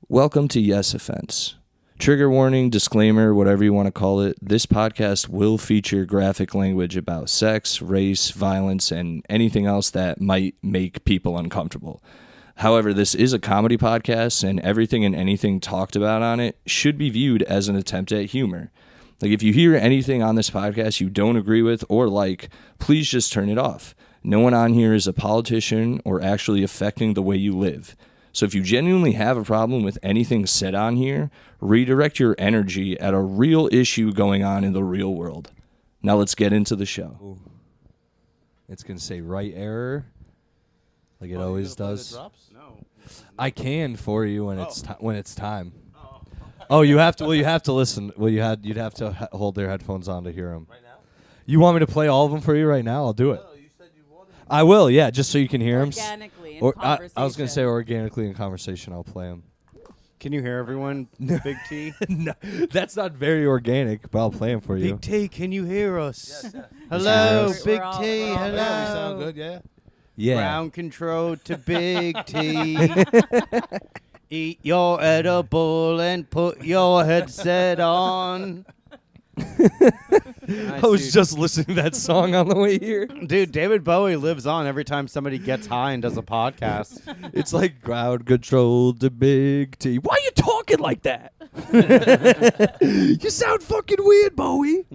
Welcome to Yes Offense. Trigger warning, disclaimer, whatever you want to call it. This podcast will feature graphic language about sex, race, violence, and anything else that might make people uncomfortable. However, this is a comedy podcast, and everything and anything talked about on it should be viewed as an attempt at humor. Like, if you hear anything on this podcast you don't agree with or like, please just turn it off. No one on here is a politician or actually affecting the way you live. So if you genuinely have a problem with anything said on here, redirect your energy at a real issue going on in the real world. Now let's get into the show. Ooh. It's going to say right error, like it always does. No. I can for you when it's time. Oh, you have to. Well, you have to listen. Well, you'd have to hold their headphones on to hear them. Right now? You want me to play all of them for you right now? I'll do it. No, you said you wanted. I will. Yeah, just so you can hear them. Organically in I conversation. was going to say organically in conversation. I'll play them. Can you hear everyone? Big T. No, that's not very organic, but I'll play them for you. Big T, can you hear us? Yes, yes. Hello, Yes. Big We're all- T. we're all- Hello. Yeah, we sound good, yeah. Yeah. Ground control to Big T. Eat your edible and put your headset on. I was just listening to that song on the way here. Dude, David Bowie lives on every time somebody gets high and does a podcast. It's like ground control to Big T. Why are you talking like that? You sound fucking weird, Bowie.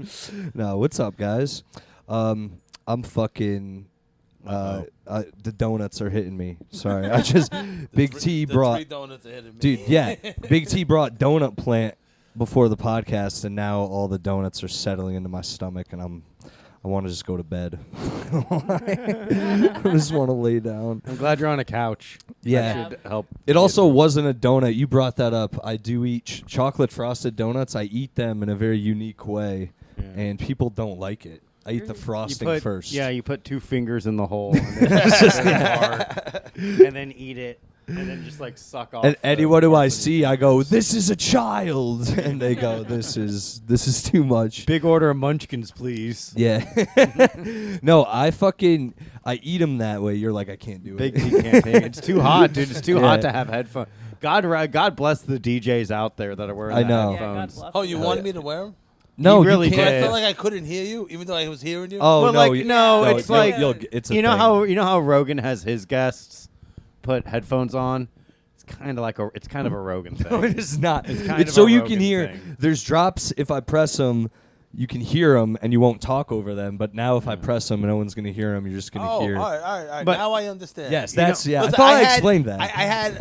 No, what's up, guys? I'm fucking. The donuts are hitting me. Sorry, I just Big T brought. 3 donuts ahead of me. Dude, yeah, Big T brought donut plant before the podcast, and now all the donuts are settling into my stomach, and I want to just go to bed. I just want to lay down. I'm glad you're on a couch. Yeah. That should help. It also wasn't a donut. You brought that up. I do eat chocolate frosted donuts. I eat them in a very unique way, and people don't like it. I eat the frosting first. Yeah, you put 2 fingers in the hole and then eat it. And then just like suck off. And Eddie, what do I see? I go, "This is a child," and they go, "This is too much." Big order of munchkins, please. Yeah. No, I eat them that way. You're like, I can't do Big it. T can't take it. It's too hot, dude. It's too Yeah. hot to have headphones. God bless the DJs out there that are wearing I the know. Yeah, God headphones. bless Oh, you them. wanted me to wear them? No, You really you But I can't. did. felt like I couldn't hear you, even though I was hearing you. Oh Well, no, like, no, it's like- it's a You know thing. how Rogan has his guests put headphones on? It's kind of a Rogan thing. No, it is not. It's kind of so a you Rogan can hear. thing. There's drops. If I press them, you can hear them, and you won't talk over them. But now, if I press them, no one's gonna hear them. You're just gonna Oh, hear. all right. But- Now I understand. Yes, You know- that's yeah. Listen, I thought I had- explained that.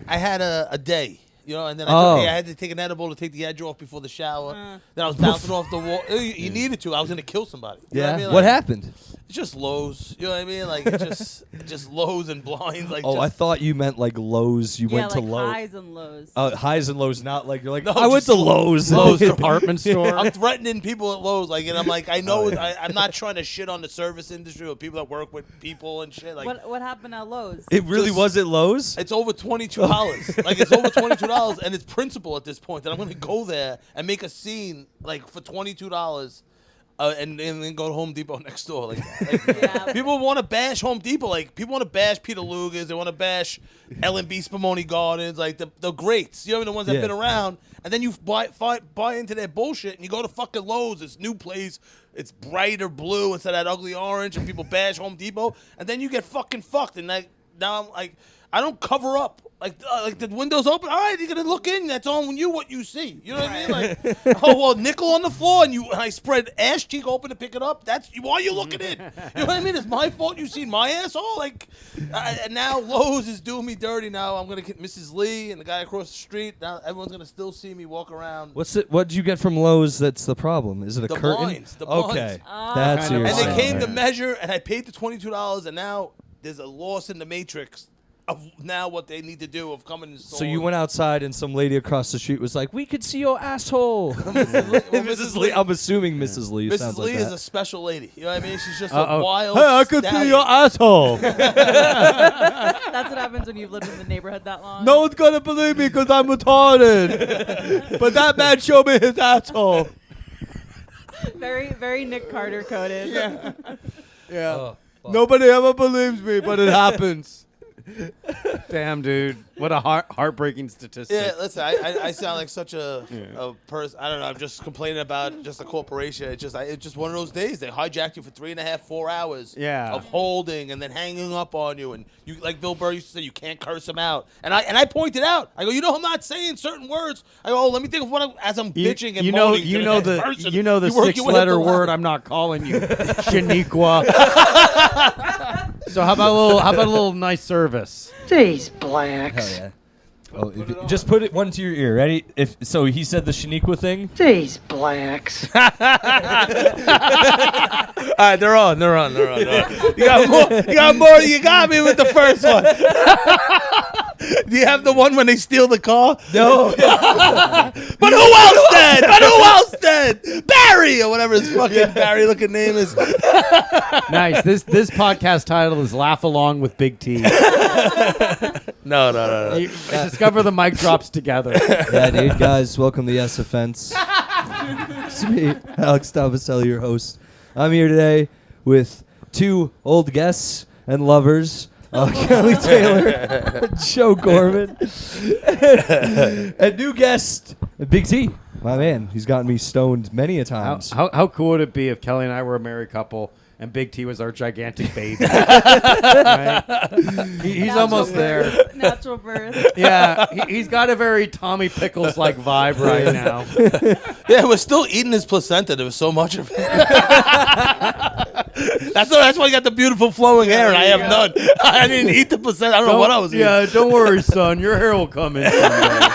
I had a day, you know, and then Oh. I had to take an edible to take the edge off before the shower. Then I was bouncing off the wall. You needed to. I was gonna kill somebody. You know yeah. what I mean? What Like, happened? It's just lows. You know what I mean? Like it's just lows and blinds. Like Oh, I just, thought you meant like Lowe's. You Yeah, went to like Lowe's. highs and lows. Highs and lows, not like you're like. No, I went just to Lowe's. Lowe's department store. I'm threatening people at Lowe's, like, and I'm like, I know, Oh, yeah. I'm not trying to shit on the service industry or people that work with people and shit. Like, what happened at Lowe's? It really Just- was at Lowe's. it's over $22. Like, it's over $22, and it's principal at this point. That I'm gonna go there and make a scene like for $22. And then go to Home Depot next door. Like Yeah. people want to bash Home Depot. Like people want to bash Peter Luger's. They want to bash L&B Spumoni Gardens. Like the greats. You know, the ones that've Yeah. been around. And then you buy into their bullshit, and you go to fucking Lowe's. It's new place. It's brighter blue instead of that ugly orange. And people bash Home Depot, and then you get fucking fucked. And like now I'm like, I don't cover up. Like the window's open. All right, you're gonna look in. That's on you what you see. You know what I mean? Like, oh well, nickel on the floor, and I spread ass cheek open to pick it up. That's why you looking in. You know what I mean? It's my fault. You seen my asshole. Like, and now Lowe's is doing me dirty. Now I'm gonna get Mrs. Lee and the guy across the street. Now everyone's gonna still see me walk around. What's it? What did you get from Lowe's? That's the problem. Is it a The curtain? blinds, the Okay, blinds. that's Kind what of you're And they saying. came to Right. measure, and I paid the $22, and now there's a loss in the matrix of now what they need to do of coming and So you went outside and some lady across the street was like, "We could see your asshole." Mrs. Lee. I'm assuming Mrs. Lee. Mrs. Sounds Lee like is that. a special lady. You know what I mean? She's just a Uh-oh. wild. Hey, I could see stallion. your asshole. That's what happens when you've lived in the neighborhood that long. No one's gonna believe me because I'm retarded. But that man showed me his asshole. Very, very Nick Carter coded. Yeah. Oh, fuck. Nobody ever believes me, but it happens. Damn, dude. What a heartbreaking statistic. Yeah, listen, I sound like such a person. I don't know. I'm just complaining about just a corporation. It's just one of those days. They hijacked you for 3.5, 4 hours of holding and then hanging up on you. And you, like Bill Burr used to say, you can't curse them out. And I pointed out. I go, I'm not saying certain words. I go, let me think of what as I'm bitching and moaning. You know the 6-letter word I'm not calling you, Shaniqua. So how about a little nice service? These blacks. Hell yeah. Oh, just put it one to your ear. Ready? So he said the Shaniqua thing. These blacks. All right, they're on. You got more. You got me with the first one. Do you have the one when they steal the car? No. But who else then? Barry or whatever his fucking Barry looking name is. Nice. This podcast title is Laugh Along with Big T. No. Discover the mic drops together. Yeah, dude, guys, welcome to Yes Offense. It's me, Alex Tomaselli, your host. I'm here today with two old guests and lovers, Kelly Taylor, Joe Gorman, and new guest, Big T, my man. He's gotten me stoned many a times. How cool would it be if Kelly and I were a married couple and Big T was our gigantic baby? Right? He's almost there. Natural birth. Yeah, he's got a very Tommy Pickles-like vibe right now. Yeah, we're still eating his placenta. There was so much of it. That's why you got the beautiful flowing hair, and I have none. I didn't eat the placenta. I don't know what I was eating. Yeah, don't worry, son. Your hair will come in someday.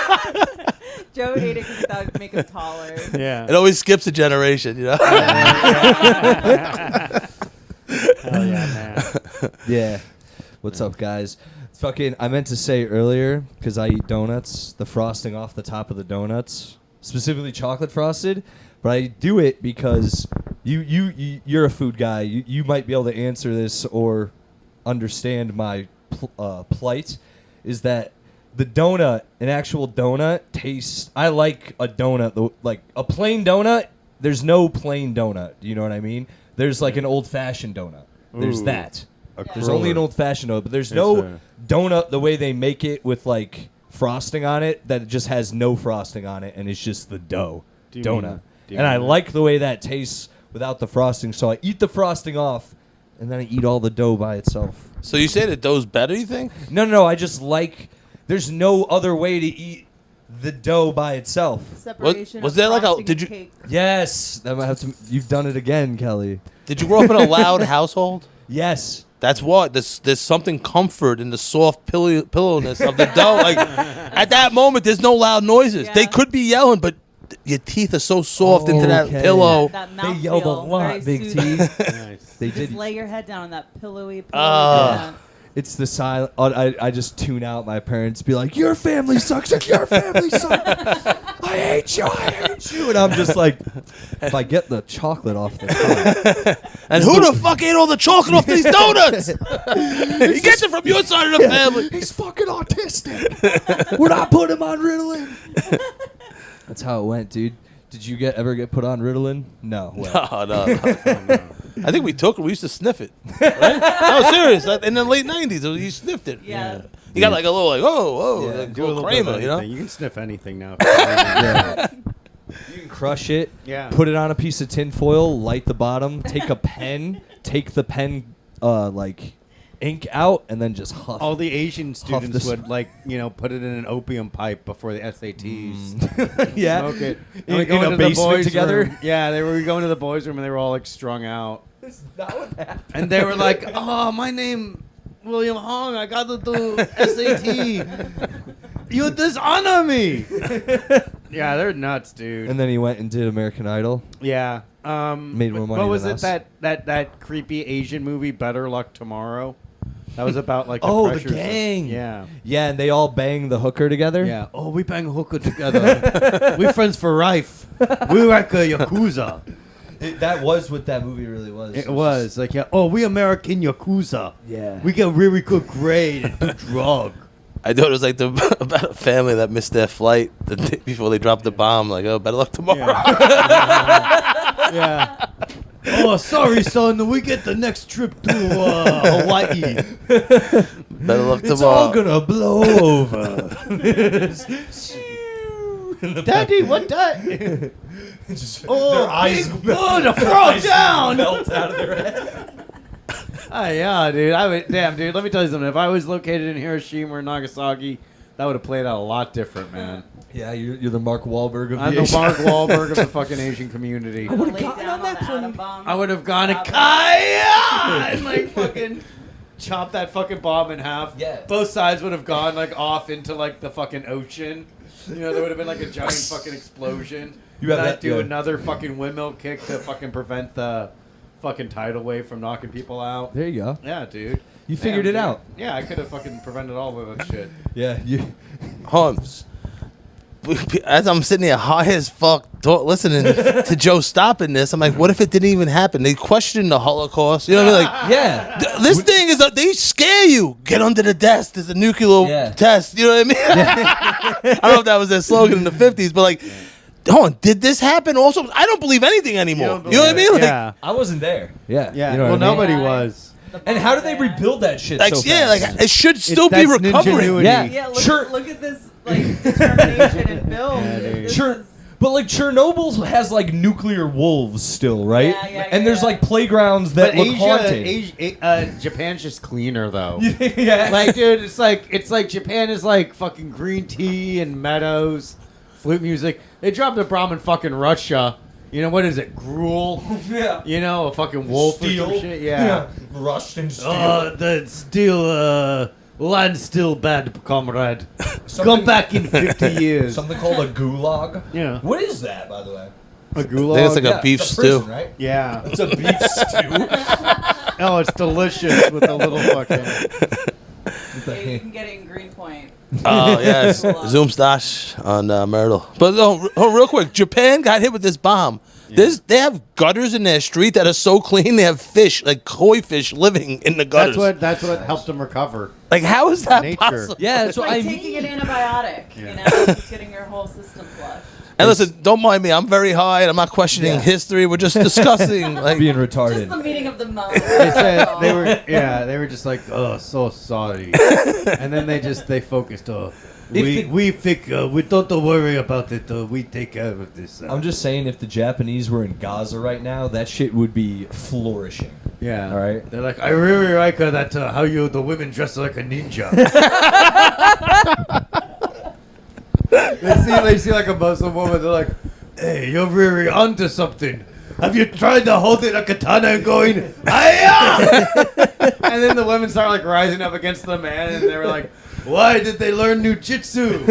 Joe hated because he thought it'd make him taller. Yeah. It always skips a generation, Hell yeah, man. Yeah. What's up, guys? I meant to say earlier, because I eat donuts, the frosting off the top of the donuts, specifically chocolate frosted, but I do it because you're a food guy. You might be able to answer this or understand my plight, is that the donut, an actual donut, tastes... I like a donut, like a plain donut, there's no plain donut. Do you know what I mean? There's like an old-fashioned donut. There's that. There's only an old-fashioned donut, but there's no donut the way they make it with like frosting on it that it just has no frosting on it and it's just the dough donut. And I like the way that tastes without the frosting, so I eat the frosting off and then I eat all the dough by itself. So you say the dough's better, you think? No, I just like... There's no other way to eat the dough by itself. Separation. Was there like a? frosting Did and you? cake. Yes, that might have to. You've done it again, Kelly. Did you grow up in a loud household? Yes. That's what. There's something comfort in the soft pillowness of the dough. Like at that moment, there's no loud noises. Yeah. They could be yelling, but your teeth are so soft into that Okay. pillow. That They mouthfeel, yelled a lot, very Big soothing. T. Nice. They Just did. lay your head down on that pillowy. It's the silent. I just tune out my parents. Be like, your family sucks. Like, your family sucks. I hate you. And I'm just like, if I get the chocolate off the top. And who the fuck ate all the chocolate off these donuts? He gets it from your side of the family. He's fucking autistic. We're not putting him on Ritalin. That's how it went, dude. Did you ever get put on Ritalin? No. Well. No. I think we took it. We used to sniff it. Right? No, serious. In the late 90s, you sniffed it. Yeah. You got like a little, like, oh, Yeah. like Do a little Kramer, bit of you know? anything. You can sniff anything now. Yeah. You can crush it. Yeah. Put it on a piece of tin foil. Light the bottom. Take a pen. Take the pen, like ink out, and then just huff. All the Asian students this- would put it in an opium pipe before the SATs. Yeah. Smoke it. In- And we go in a into the basement boys' together? room. Yeah, they were going to the boys' room and they were all like strung out. That's not what happened. And they were like, "Oh, my name William Hong. I got to do SAT. You dishonor me." Yeah, they're nuts, dude. And then he went and did American Idol. Yeah. Made more money What was than it us. that creepy Asian movie, Better Luck Tomorrow? That was about like Oh, the pressures of- gang. Yeah. Yeah, and they all bang the hooker together. Yeah. Oh, we bang hooker together. We friends for life. We like a yakuza. That was what that movie really was. It was like, yeah. Oh, we American yakuza. Yeah. We get really good grade and do drug. I thought it was like about a family that missed their flight the day before they dropped the bomb. Like, oh, better luck tomorrow. Yeah. Oh, sorry, son. We get the next trip to Hawaii. Better luck It's tomorrow. all gonna blow over. Daddy, what that? Their eyes to throw down. melt out of their head. Oh, yeah, dude. Damn, dude. Let me tell you something. If I was located in Hiroshima or Nagasaki, that would have played out a lot different, man. Yeah, you're the Mark Wahlberg of I'm the the Mark Wahlberg of the fucking Asian community. I would have gotten on that plane. I would have gone to Kaya and like fucking chopped that fucking bomb in half. Yeah. Both sides would have gone like off into like the fucking ocean. You know, there would have been like a giant fucking explosion. You have and I'd that- do yeah. another fucking windmill kick to fucking prevent the fucking tidal wave from knocking people out. There you go. Yeah, dude. You figured Damn, it dude. out. Yeah, I could have fucking prevented all of that shit. Yeah, you. Holmes. As I'm sitting here high as fuck, listening to Joe stopping this, I'm like, what if it didn't even happen? They question the Holocaust. You know what I mean? Like, Yeah. this thing is they scare you. Get under the desk. There's a nuclear Yeah. test. You know what I mean? I don't know if that was their slogan in the 50s, but like, hold on, did this happen? Also, I don't believe anything anymore. You know what I mean? Like, Yeah. I wasn't there. Yeah. Yeah. You know Well, what I mean? nobody Yeah. was. And how did they rebuild that shit like, so yeah, fast? like it should still be that's recovering. ingenuity. Yeah. Yeah, look, Sure. look at this like determination in film. Yeah, dude. This Sure. is- But like Chernobyl has like nuclear wolves still, right? Yeah, yeah, and there's yeah. like playgrounds that But look haunted. Japan's just cleaner though. Yeah. Like, dude, it's like Japan is like fucking green tea and meadows, flute music. They dropped a bomb in fucking Russia. You know what is it? Gruel. yeah. You know, a fucking wolf or some shit. Yeah. Rust and steel. The steel land's still bad, comrade. Something- Come back in 50 years. Something called a gulag. Yeah. What is that, by the way? A I think gulag. it's like a beef it's a prison, stew. right? Yeah. It's a beef stew. Oh, it's delicious with a little fucking. Yeah, you can get it in Greenpoint. Oh yes, Zoom stash on Myrtle. But real quick, Japan got hit with this bomb. They have gutters in their street that are so clean. They have fish, like koi fish, living in the gutters. That's what helped them recover. Like, how is that Nature. possible? Yeah, that's It's what like I taking mean. an antibiotic. You know, just getting your whole system flushed. And listen, don't mind me. I'm very high, and I'm not questioning Yeah. history. We're just discussing. Like, Being Just the retarded. meeting of the moment. They said they were just like, oh, so sorry, and then they focused. We don't worry about it. We take care of this. I'm just saying, if the Japanese were in Gaza right now, that shit would be flourishing. yeah. All right. They're like, I really like that. How the women dress like a ninja. they see like a Muslim woman. They're like, hey, you're really onto something. Have you tried to hold it a katana and going, Hiya! And then the women start like rising up against the man, and they were like, why did they learn jujitsu?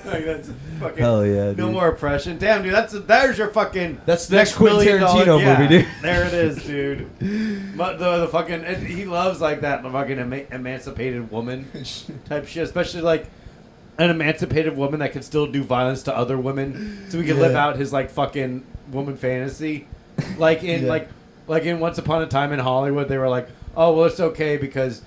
Like, that's fucking Hell yeah, no dude. more oppression. Damn, dude, there's your fucking. That's the next Quentin $1 million Tarantino movie, dude. There it is, dude. But the fucking he loves like that fucking emancipated woman type shit, especially like an emancipated woman that can still do violence to other women, so we can live Yeah. out his like fucking woman fantasy. Like in Yeah. like in Once Upon a Time in Hollywood, they were like, oh well, it's okay because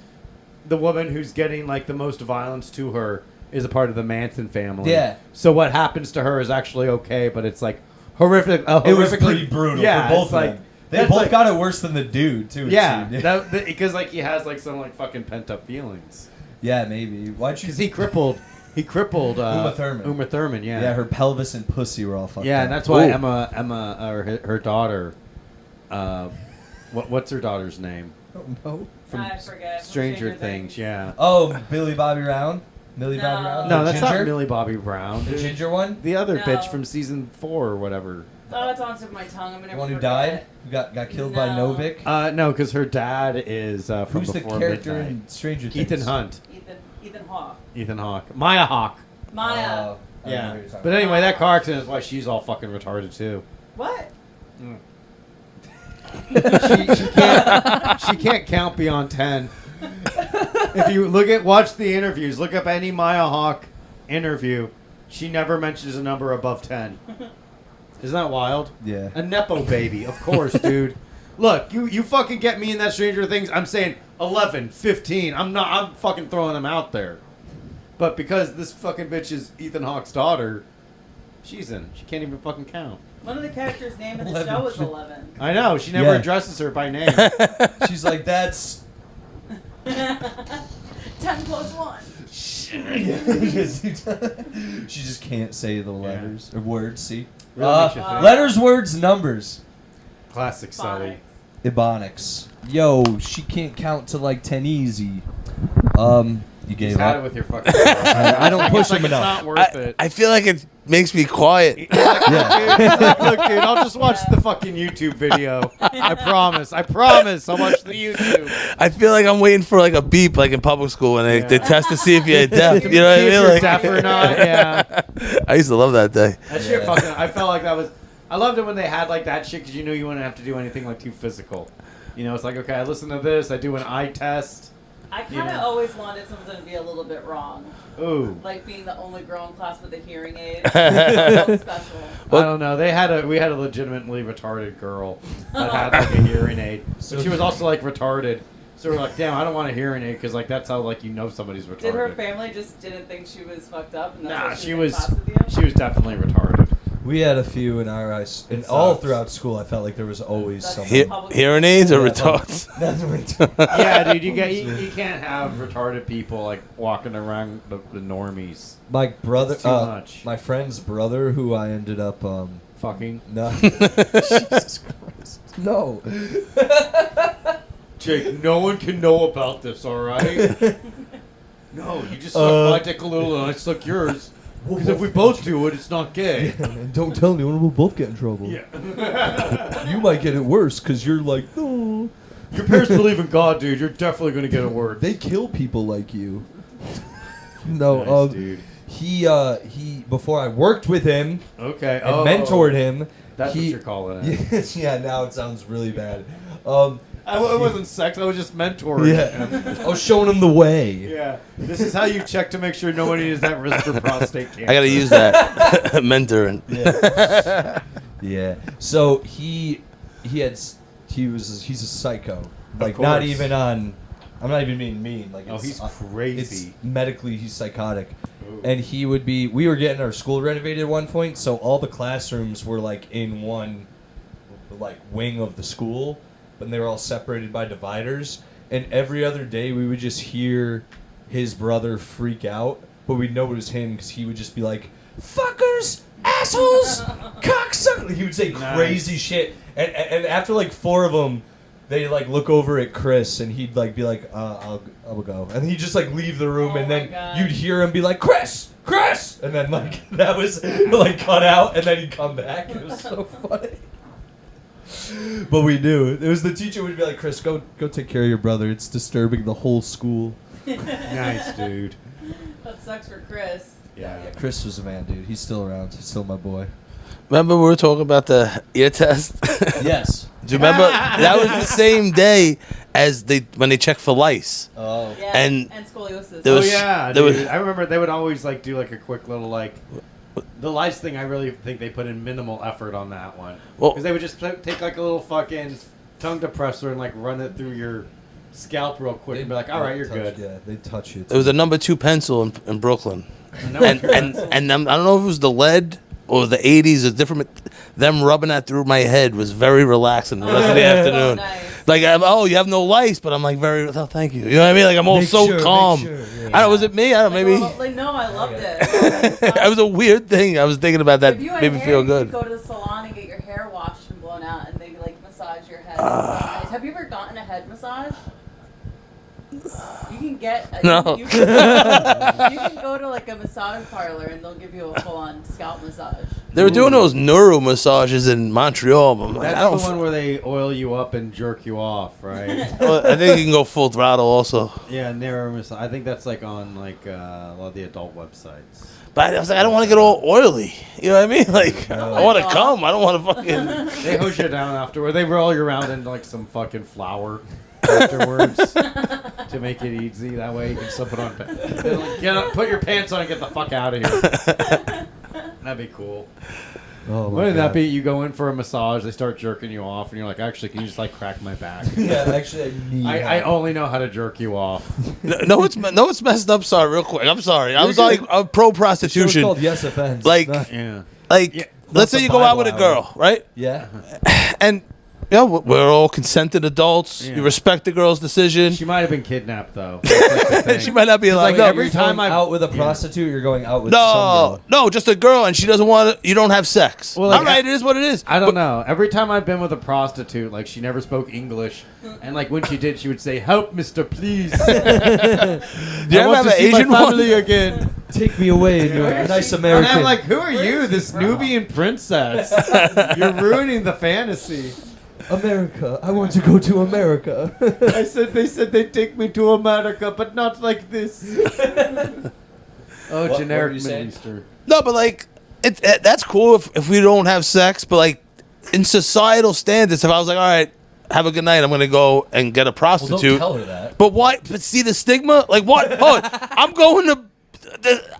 the woman who's getting like the most violence to her is a part of the Manson family. Yeah. So what happens to her is actually okay, but it's like horrific. It was horrifically- pretty brutal Yeah, for both it's of like them. They that's both like- got it worse than the dude, too. it Yeah, seemed. because like he has like some like fucking pent up feelings. Yeah, maybe. Why'd you? Because he crippled Uma Thurman. Uma Thurman, yeah. Yeah, her pelvis and pussy were all fucked Yeah, up. and that's why Ooh. Emma, or her daughter. What's her daughter's name? No. From I forget. From Stranger Things. Yeah. Oh, Billy Bobby Brown? Millie No. Bobby Brown? No, The that's ginger? not Millie Bobby Brown. The dude. ginger one? The other No. bitch from season 4 or whatever. Oh, it's on the tip of my tongue. I'm gonna The one who forget died? it. Who got killed by No. Novik? No, because her dad is from Who's the Before character Midnight. in Stranger Things? Ethan Hunt. Ethan Hawke. Ethan Hawke. Maya Hawke. Maya. I don't know who Yeah. you're talking But anyway, that car accident is why she's all fucking retarded too. What? She can't count beyond 10. If you watch the interviews, look up any Maya Hawke interview, she never mentions a number above 10. Isn't that wild? Yeah. A Nepo baby, of course, dude. Look, you fucking get me in that Stranger Things, I'm saying 11, 15. I'm fucking throwing them out there. But because this fucking bitch is Ethan Hawke's daughter, she's in. She can't even fucking count. One of the characters' name in the 11. show is 11. I know, she never Yeah. addresses her by name. She's like, that's... 10 plus 1. She just can't say the letters or words. See, Really makes you think. letters, words, numbers. Classic Selli. Ebonics. Yo, she can't count to like 10 easy. You Just gave had it up. with your fucking. I don't push him It's enough. not worth it. I feel like it makes me quiet. Yeah. Look, dude, I'll just watch the fucking YouTube video. I promise. I'll watch the YouTube. I feel like I'm waiting for like a beep, like in public school when they Yeah. test to see if you're deaf. You know what I See if mean? you're Like, deaf or not. Yeah. I used to love that day. That shit fucking. I felt like that was. I loved it when they had like that shit because you knew you wouldn't have to do anything like too physical. You know, it's like, okay, I listen to this. I do an eye test. I kind of always wanted something to be a little bit wrong. Ooh. Like being the only girl in class with a hearing aid. Felt special. I don't know. We had a legitimately retarded girl that had like a hearing aid, but she was also like retarded. So we're like, damn, I don't want a hearing aid because like that's how like you know somebody's retarded. Did her family just didn't think she was fucked up? And that's Nah, why she in was. class with you? She was definitely retarded. We had a few in our eyes, and It all sucks. throughout school. I felt like there was always That's someone. Hearing aids or Yeah, retards? That's retarded. Yeah, dude, you can't have retarded people like walking around the normies. My brother, It's too much. my friend's brother, who I ended up, Fucking no, Jesus Christ, no. Jake, no one can know about this, all right? No, you just suck my dick a little and I suck yours. Because if we both do it, it's not gay. And don't tell anyone, we'll both get in trouble. Yeah. You might get it worse because you're like, oh. Your parents believe in God, dude. You're definitely gonna get it worse. They kill people like you. No, Nice, dude. he before I worked with him Okay. and mentored him. That's he, what you're calling it. Yeah, now it sounds really bad. It wasn't sex. I was just mentoring him. Yeah, I was showing him the way. Yeah. This is how you check to make sure nobody is at risk for prostate cancer. I gotta use that mentoring. Yeah. Yeah. So he's a psycho. Like not course. even on. I'm not even being mean. Like Oh, it's, he's crazy. It's medically he's psychotic. Ooh. And he would be. We were getting our school renovated at one point, so all the classrooms were like in one, like wing of the school, but they were all separated by dividers. And every other day we would just hear his brother freak out, but we'd know it was him because he would just be like, "Fuckers, assholes, cocksucker." He would say crazy shit, and after like 4 of them, they like look over at Chris, and he'd like be like, "I'll go," and he'd just like leave the room, Oh and my then God. you'd hear him be like, "Chris, Chris," and then like that was like cut out, and then he'd come back. It was so funny. But we knew it was the teacher would be like, "Chris, go take care of your brother. It's disturbing the whole school." Nice, dude. That sucks for Chris. Yeah. Chris was a man, dude. He's still around. He's still my boy. Remember we were talking about the ear test? Yes. Do you remember? That was the same day as when they check for lice. Oh. Yeah, And and scoliosis. there Oh was- yeah, there dude. was- I remember they would always like do like a quick little like the lice thing. I really think they put in minimal effort on that one Well- because they would just take like a little fucking tongue depressor and like run it through your scalp real quick and be like, all right, you're good. Yeah, they touch you. There was a number 2 pencil in Brooklyn, And that was- and I don't know if it was the lead or the 80s or different. Them rubbing that through my head was very relaxing the rest of the afternoon. Nice. Like, you have no lice, but I'm like oh, thank you. You know what I mean? Like I'm all Make so sure, make calm. sure, yeah. I don't know. Was it me? I don't know. Maybe. Like, no, I loved it. It was a weird thing. I was thinking about that. If you had Made me hair, feel you good. could go to the salon and get your hair washed and blown out, and they like massage your head. It's so nice. Have you ever gotten a head massage? You can get No. You can go to like a massage parlor and they'll give you a full-on scalp massage. They were doing those neuro massages in Montreal. But I'm like, That's I don't. the one where they oil you up and jerk you off, right? Well, I think you can go full throttle also. Yeah, narrow massage. I think that's like on like a lot of the adult websites. But I was like, I don't want to get all oily. You know what I mean? Like, I want to God. come. I don't want to fucking. They hose you down afterward. They roll you around in like some fucking flour afterwards to make it easy. That way you can slip it on. They're like, get up, put your pants on and get the fuck out of here. That'd be cool. Oh my Wouldn't that God. be? You go in for a massage, they start jerking you off, and you're like, actually, can you just like crack my back? Yeah, actually, I need. I only know how to jerk you off. No, it's messed up. Sorry, real quick. I'm sorry. I was like a pro It was prostitution. called Yes Offense. Like- It's not- Yeah. Like, Yeah, let's say the you go out with a Bible hour. girl, right? yeah. And Yeah, we're all consented adults. Yeah. You respect the girl's decision. She might have been kidnapped though. That's like the thing. She might not be alive. like No, every You're time going I've- out with a yeah. prostitute, you're going out with some no, girl. no, just a girl, and she doesn't want to. You don't have sex. Well, like, all right, it is what it is. I don't know. Every time I've been with a prostitute, like she never spoke English, and like when she did, she would say, "Help, Mister, please." Do you I ever want have to an see Asian my family one? again. Take me away, nice And American. I'm like, "Who are you, this Nubian princess? You're ruining the fantasy." America. I want to go to America. They said they'd take me to America, but not like this. what were Generic you Middle saying? Eastern. No, but like, that's cool if we don't have sex. But like, in societal standards, if I was like, all right, have a good night, I'm gonna go and get a prostitute. Well, don't tell her that. But why? But see the stigma? Like what? Oh, I'm going to.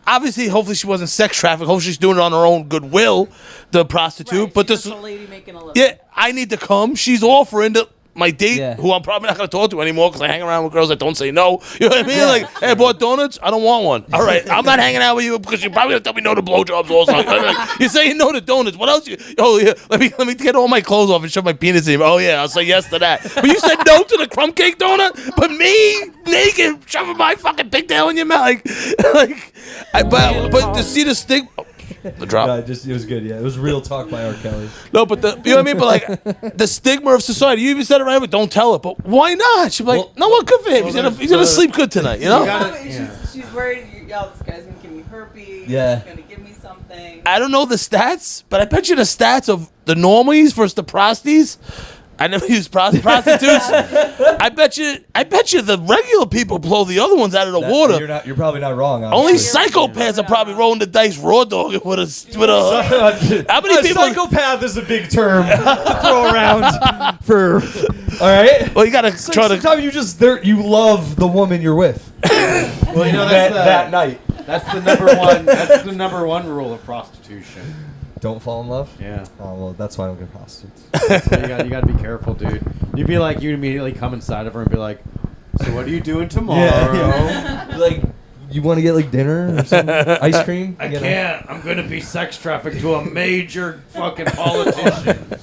Obviously, hopefully she wasn't sex trafficked. Hopefully she's doing it on her own goodwill, the prostitute. Right, but she's this, just a lady making a living. yeah, I need to come. She's offering to my date, Yeah. who I'm probably not going to talk to anymore because I hang around with girls that don't say no. You know what I mean? Like, hey, I bought donuts. I don't want one. All right, I'm not hanging out with you because you're probably going to tell me no to blowjobs also. Like, you're saying no to donuts. What else? Oh, yeah. Let me get all my clothes off and shove my penis in. Oh, yeah, I'll say yes to that. But you said no to the crumb cake donut? But me, naked, shoving my fucking pigtail in your mouth. But to see the stigma. The drop. No, it was good. Yeah, it was real talk by R. Kelly. No, but you know what I mean? But like the stigma of society. You even said it right, but don't tell her. But why not? She's like, Well- no one good for him. He's gonna sleep good tonight, you know? She's worried. Y'all, this guy's gonna give me herpes. Yeah. He's gonna give me something. I don't know the stats, but I bet you the stats of the normies versus the prosties. I never use prostitutes. I bet you the regular people blow the other ones out of the water. You're probably not wrong. Only honestly. psychopaths are probably rolling the dice raw dog with a. How many people? Psychopath is a big term to throw around for. All right. Well, you gotta It's like try to. sometimes you love the woman you're with. Well, you know that night. That's the number one. That's the number one rule of prostitution. Don't fall in love. Yeah. Oh well, that's why I don't get prostitutes. So you got to be careful, dude. You'd immediately come inside of her and be like, "So what are you doing tomorrow?" Like, you want to get like dinner or something? Ice cream? I You know? can't. I'm gonna be sex trafficked to a major fucking politician.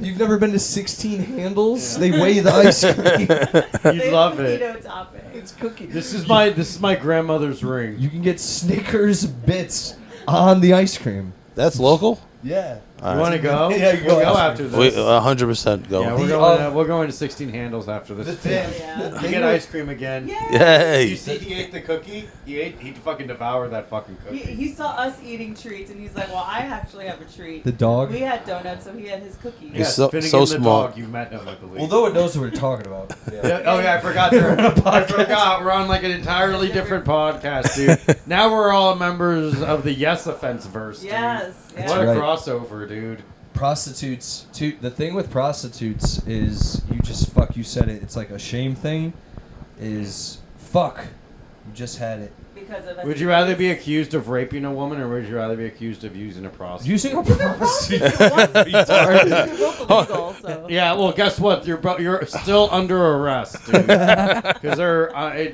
You've never been to 16 Handles? They weigh the ice cream. You'd love it. Keto topping. It's cookie. This is my grandmother's ring. You can get Snickers bits on the ice cream. That's local. Yeah. You want to go? Yeah, you We'll go go after. after this. 100% go. Yeah, we're going to 16 Handles after this. Yeah. You get ice cream again. Yay. Yay. You see, he ate the cookie. He fucking devoured that fucking cookie. He saw us eating treats and he's like, well, I actually have a treat. The dog? We had donuts, so he had his cookies. He's so Finnegan the smart. dog, you've met him, I believe. Well, though it knows what we're talking about. Yeah, oh yeah, I forgot. I forgot. We're on like an entirely different podcast, dude. Now we're all members of the Yes Offense verse. Dude. Yes. What Yeah. a right. crossover, dude. Prostitutes, too. The thing with prostitutes is you said it. It's like a shame thing. Is fuck. You just had it. Because of Would you rather be accused of raping a woman, or would you rather be accused of using a prostitute? Using a prostitute. both illegal, so. Yeah, well, guess what? You're still under arrest, dude. Because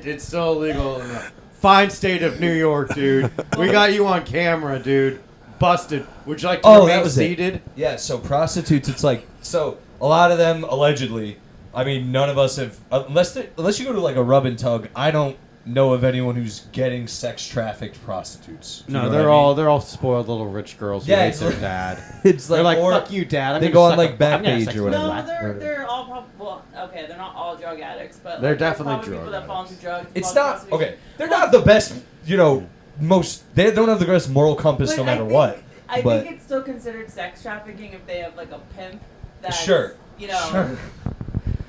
it's still illegal in the fine state of New York, dude. We got you on camera, dude. Busted. Would you like to remain that was seated? it. Yeah, so prostitutes, it's like, so a lot of them, allegedly, I mean, none of us have, unless you go to like a rub and tug, I don't know of anyone who's getting sex trafficked prostitutes. Do you No, know they're what I mean? they're all spoiled little rich girls who Yeah, hate it's their like- dad. It's They're like, or fuck you, dad. I'm they gonna go on, suck like, a- I'm gonna have Backpage sex or with whatever. a No, black- they're all probably, well, okay, they're not all drug addicts, but They're like, definitely probably drug people that fall into addicts. drugs. It's fall into not, prostitution. okay, they're not the best, they don't have the best moral compass But no I matter think- what. I but think it's still considered sex trafficking if they have like a pimp that's, Sure. then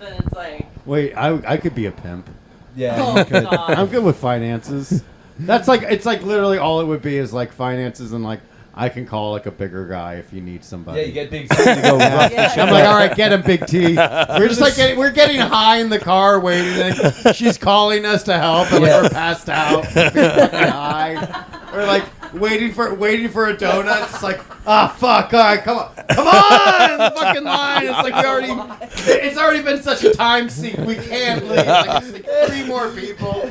it's like, Wait, I could be a pimp. Yeah, oh you could. I'm god. good with finances. It's like literally all it would be is like finances and like I can call like a bigger guy if you need somebody. Yeah, you get big T to go rough. Yeah. I'm like, all right, get him, Big T. We're just like we're getting high in the car, waiting. And she's calling us to help, and like Yeah. we're passed out, being fucking high. We're like waiting for a donut. It's like, fuck, all right, come on, the fucking line. It's like it's already been such a time sink. We can't leave. Like, it's like 3 more people.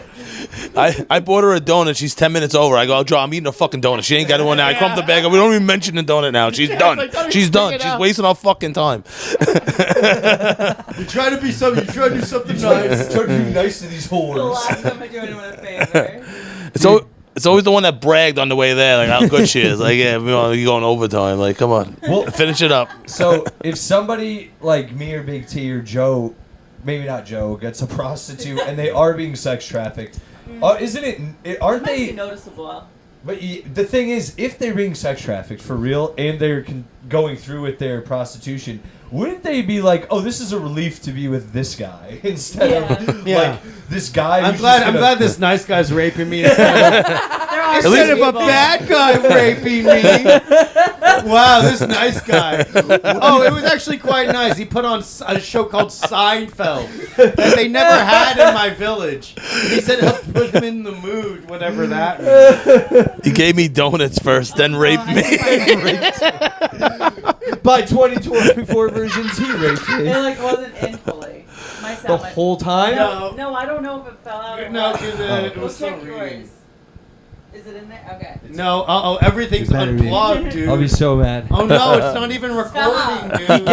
I bought her a donut. She's 10 minutes over. I go, Joe, I'm eating a fucking donut. She ain't got one now. I crump the bag. We don't even mention the donut now. She's done. She's done. She's wasting our fucking time. You try to be something. You try to do something nice. Try to be nice to these The whores. last time I do anyone a favor. It's always the one that bragged on the way there, like how good she is. Like, yeah, you're going overtime. Like, come on, finish it up. So if somebody like me or Big T or Joe, maybe not Joe, gets a prostitute and they are being sex trafficked, isn't it? Aren't Might be they? noticeable. But the thing is, if they're being sex trafficked for real and they're going through with their prostitution, wouldn't they be like, "Oh, this is a relief to be with this guy," instead of like this guy? I'm glad this nice guy's raping me There instead of a bad guy raping me. Wow, this nice guy. Oh, it was actually quite nice. He put on a show called Seinfeld that they never had in my village. He said he'll put him in the mood, whatever that means. He gave me donuts first, then raped me. By 2024 versions, he raped me. It like wasn't in fully. My sound The might- whole time? No, I don't know if it fell out or No, what. because it Go was so check reading. yours. Is it in there? Okay. No, everything's You better be. unplugged, dude. I'll be so mad. Oh no, it's not even recording, dude.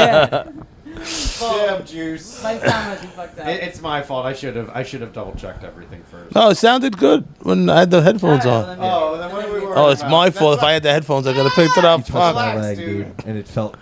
Damn juice. My sound might be fucked up. It's my fault. I should have double checked everything first. No, it sounded good when I had the headphones Alright, on. well, Oh, then what are we worried Oh, it's about? my That's fault. If not- I had the headphones, I could have picked it up. Touched Fuck. my Relax, leg, dude. and it felt.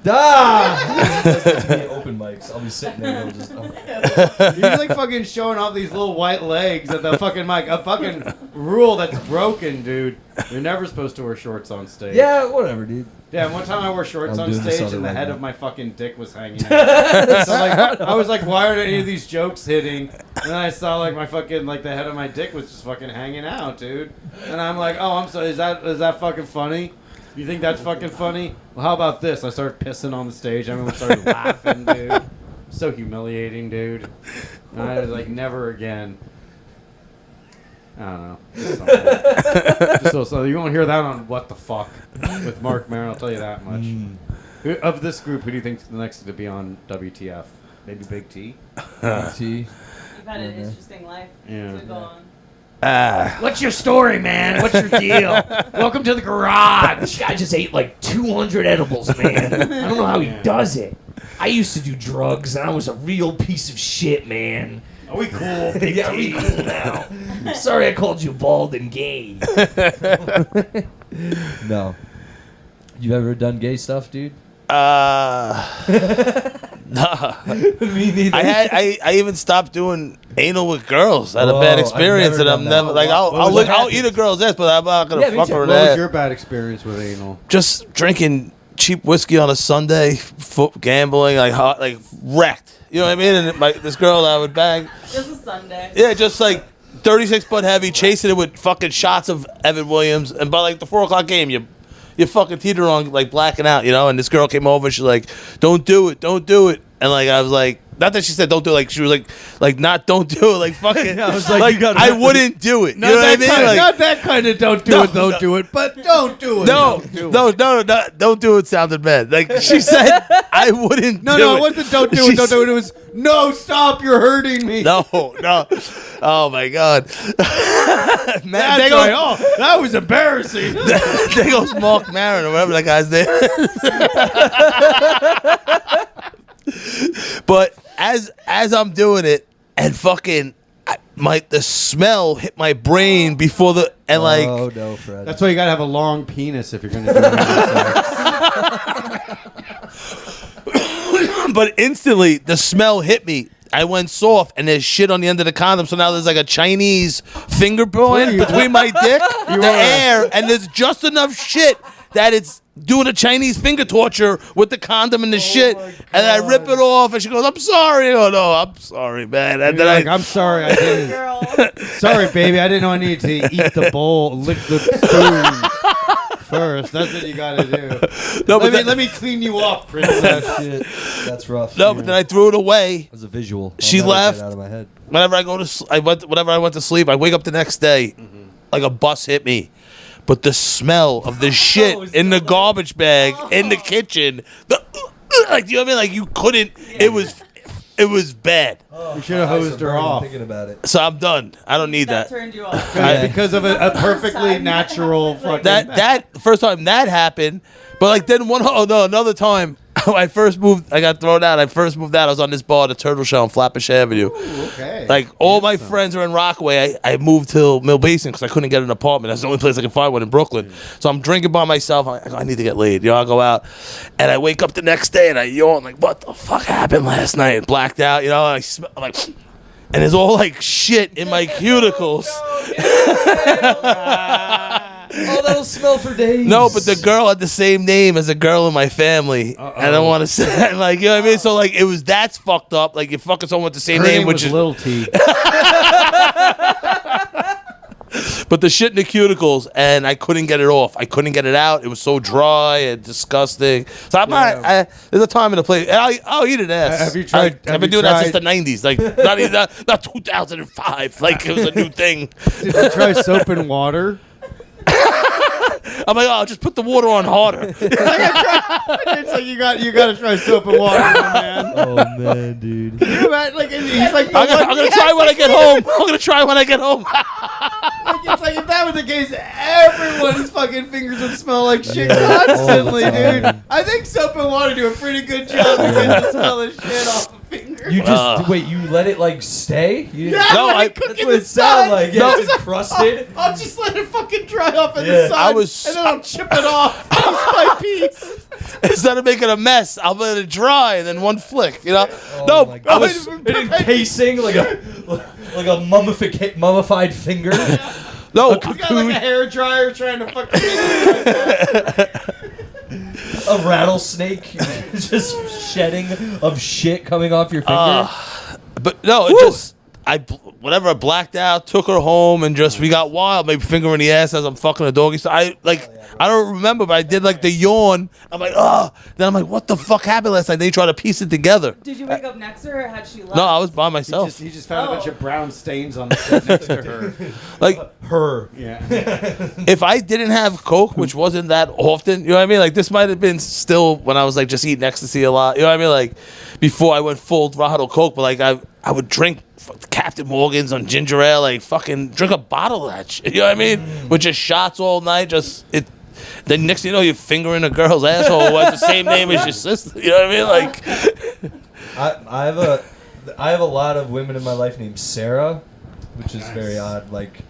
That's to me open mics. I'll be sitting there and I'll just. He's like fucking showing off these little white legs at the fucking mic. A fucking rule that's broken, dude. You're never supposed to wear shorts on stage. Yeah, whatever, dude. Yeah, one time I wore shorts I'm on doing this stage other and the way head now. of my fucking dick was hanging out. So like, I was like, why aren't any of these jokes hitting? And then I saw like my fucking, like the head of my dick was just fucking hanging out, dude. And I'm like, oh, I'm sorry, is that fucking funny? You think that's fucking funny? Well, how about this? I started pissing on the stage. Everyone started laughing, dude. So humiliating, dude. And I was like, never again. I don't know. So you won't hear that on What the Fuck with Mark Maron, I'll tell you that much. Who, of this group, who do you think's the next to be on WTF? Maybe Big T? T. You've had an interesting life. Yeah. So go on. What's your story, man? What's your deal? Welcome to the garage. This guy just ate like 200 edibles, man. I don't know how he does it. I used to do drugs, and I was a real piece of shit, man. Are we cool? Yeah, we cool now. Sorry I called you bald and gay. No. You ever done gay stuff, dude? Nah. Me neither. I even stopped doing anal with girls. I had a Oh, bad I've experience, never and I'm done that. never like What I'll was that? eat a girl's ass, but I'm not gonna Yeah, me fuck too. her What in was that. your bad experience with anal? Just drinking cheap whiskey on a Sunday, gambling, like wrecked. You know what I mean? And this girl that I would bang, Just a Sunday. yeah, just like 36 Bud Heavy, chasing it with fucking shots of Evan Williams, and by like the 4 o'clock game, you fucking teeter on like blacking out, you know. And this girl came over, and she's like, "Don't do it, don't do it." And like I was like, not that she said don't do it, like she was like not don't do it, like fucking. I was like, you gotta- I wouldn't do it. You know what I mean? Like, not that kind of don't do No, it, don't no. do it, but don't do it. no, don't do it. no, don't do it. Sounded bad. Like she said, I wouldn't. No, do no, it it wasn't don't do She it, don't do it. It was, no, stop, you're hurting me. No. Oh my God. Man, That's there goes, right. Oh, that was embarrassing. there goes Mark Maron or whatever that guy's name. But as I'm doing it, and fucking the smell hit my brain before Oh no, Fred. That's why you gotta have a long penis if you're gonna do it. but instantly the smell hit me. I went soft, and there's shit on the end of the condom, so now there's like a Chinese finger point between my dick, the air, and there's just enough shit that it's doing a Chinese finger torture with the condom and the shit, and I rip it off, and she goes, "I'm sorry." Oh no, I'm sorry, man. And then I'm sorry, I didn't. Girl. Sorry, baby, I didn't know I needed to eat the bowl, lick the spoon first. That's what you gotta do. no, but Let me clean you up, princess. Shit. That's rough. no, but then I threw it away. As a visual. She I'll never get left. it out of my head. Whenever I go to, whenever I went to sleep, I wake up the next day, like a bus hit me. But the smell of the shit in the garbage bag in the kitchen, like, you know what I mean? Like you couldn't. It was It was bad. You should have hosed her off. Thinking about it. So I'm done. I don't need that. turned you off. Because of a perfectly Time. natural fucking. That first time that happened, but like then another time I got thrown out. I first moved out. I was on this bar, the Turtle Shell on Flatbush Avenue. Okay. Like all my friends are in Rockaway. I moved to Mill Basin because I couldn't get an apartment. That's the only place I could find one in Brooklyn. So I'm drinking by myself. I need to get laid. You know, I'll go out, and I wake up the next day and I yawn like, what the fuck happened last night? Blacked out. You know, I'm like, and there's all like shit in my cuticles. Oh, that'll smell for days. No, but the girl had the same name as a girl in my family. I don't want to say like, you know what I mean? So like that's fucked up. Like you're fucking someone with the same name, which is Little T. but the shit in the cuticles, and I couldn't get it off. I couldn't get it out. It was so dry and disgusting. So I'm not. There's a time and a place. And I'll eat an ass. Have you tried? I've been doing that since the '90s. Like not 2005. Like it was a new thing. Did you try soap and water? I'm like, oh, just put the water on harder. It's like you got to try soap and water, my man. Oh man, dude. Can you imagine, like he's like, I'm gonna try when I get home. I'm gonna try when I get home. Like, it's like if that was the case, everyone's fucking fingers would smell like shit constantly, dude. I think soap and water do a pretty good job of getting the smell of shit off the finger. You just wait. You let it like stay. You, Yeah, No, like I- cook that's in what the it sounds sun. like. Yeah, it's encrusted. I'll just let it fucking dry off in Yeah. the sun. I was- and then I'll chip it off piece by piece. Instead of making a mess, I'll let it dry and then one flick. You know? Oh No, my I God. was. An encasing like a mummified finger. No, You got like a hair dryer trying to fucking make it A rattlesnake just shedding of shit coming off your finger. but no, it just I blacked out, took her home, and just we got wild. Maybe finger in the ass as I'm fucking a doggy. So I don't remember, but I did like the yawn. I'm like, oh. Then I'm like, what the fuck happened last night? They try to piece it together. Did you wake up next to her or had she left? No, I was by myself. He just found a bunch of brown stains on the shit next to her. Like Her. Yeah. if I didn't have Coke, which wasn't that often, you know what I mean? Like this might have been still when I was like just eating ecstasy a lot. You know what I mean? Like before I went full throttle Coke, but like I would drink Captain Morgan's on ginger ale, like fucking drink a bottle of that shit. You know what I mean? With just shots all night, then next thing you know, you're fingering a girl's asshole who has the same name as your sister. You know what I mean? Like, I have a lot of women in my life named Sarah, which is very odd. Like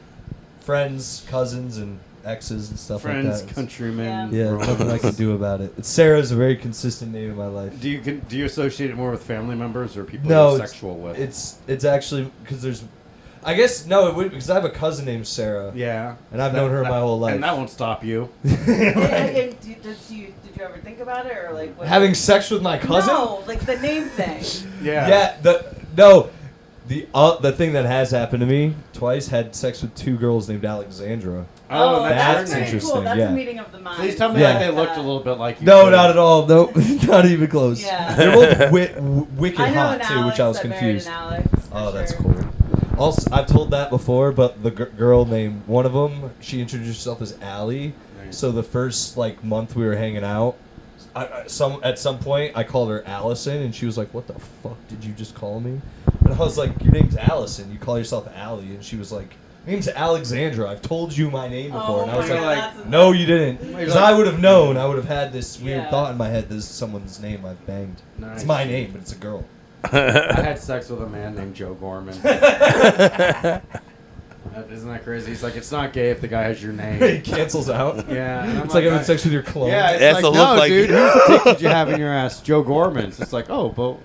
friends, cousins, and exes and stuff Friends, like that. countrymen. Yeah, nothing I can do about it. Sarah's a very consistent name in my life. Do you associate it more with family members or people No, you're it's- sexual with? It's actually because there's, I guess no, it would because I have a cousin named Sarah. Yeah. And I've known her my whole life. And that won't stop you. Did you ever think about it or like what? Having sex with my cousin? No, like the name thing. Yeah. The thing that has happened to me twice, had sex with two girls named Alexandra. Oh, that's pretty interesting, Cool. That's yeah. a meeting of the mind. Please tell me Yeah. like they looked a little bit like you. No, too. not at all. No, not even close. Yeah. They're both wicked I know hot an too, Alex which I was that married confused. an Alex, for Oh, that's sure. cool. Also, I've told that before, but the girl named one of them, she introduced herself as Allie. Nice. So the first like month we were hanging out, at some point I called her Allison, and she was like, "What the fuck did you just call me?" And I was like, "Your name's Allison. You call yourself Allie." And she was like, "My name's Alexandra. I've told you my name before." And I was my like, God, that's "No, you didn't." Because I would have known. I would have had this weird Yeah. thought in my head. This is someone's name I've banged. Nice. It's my name, but it's a girl. I had sex with a man named Joe Gorman. Isn't that crazy? He's like, it's not gay if the guy has your He name. cancels out. Yeah. and I'm It's like having sex with your clone. Yeah, it's That's like, a no, look like- dude, whose dick did you have in your ass? Joe Gorman's. It's like, oh, but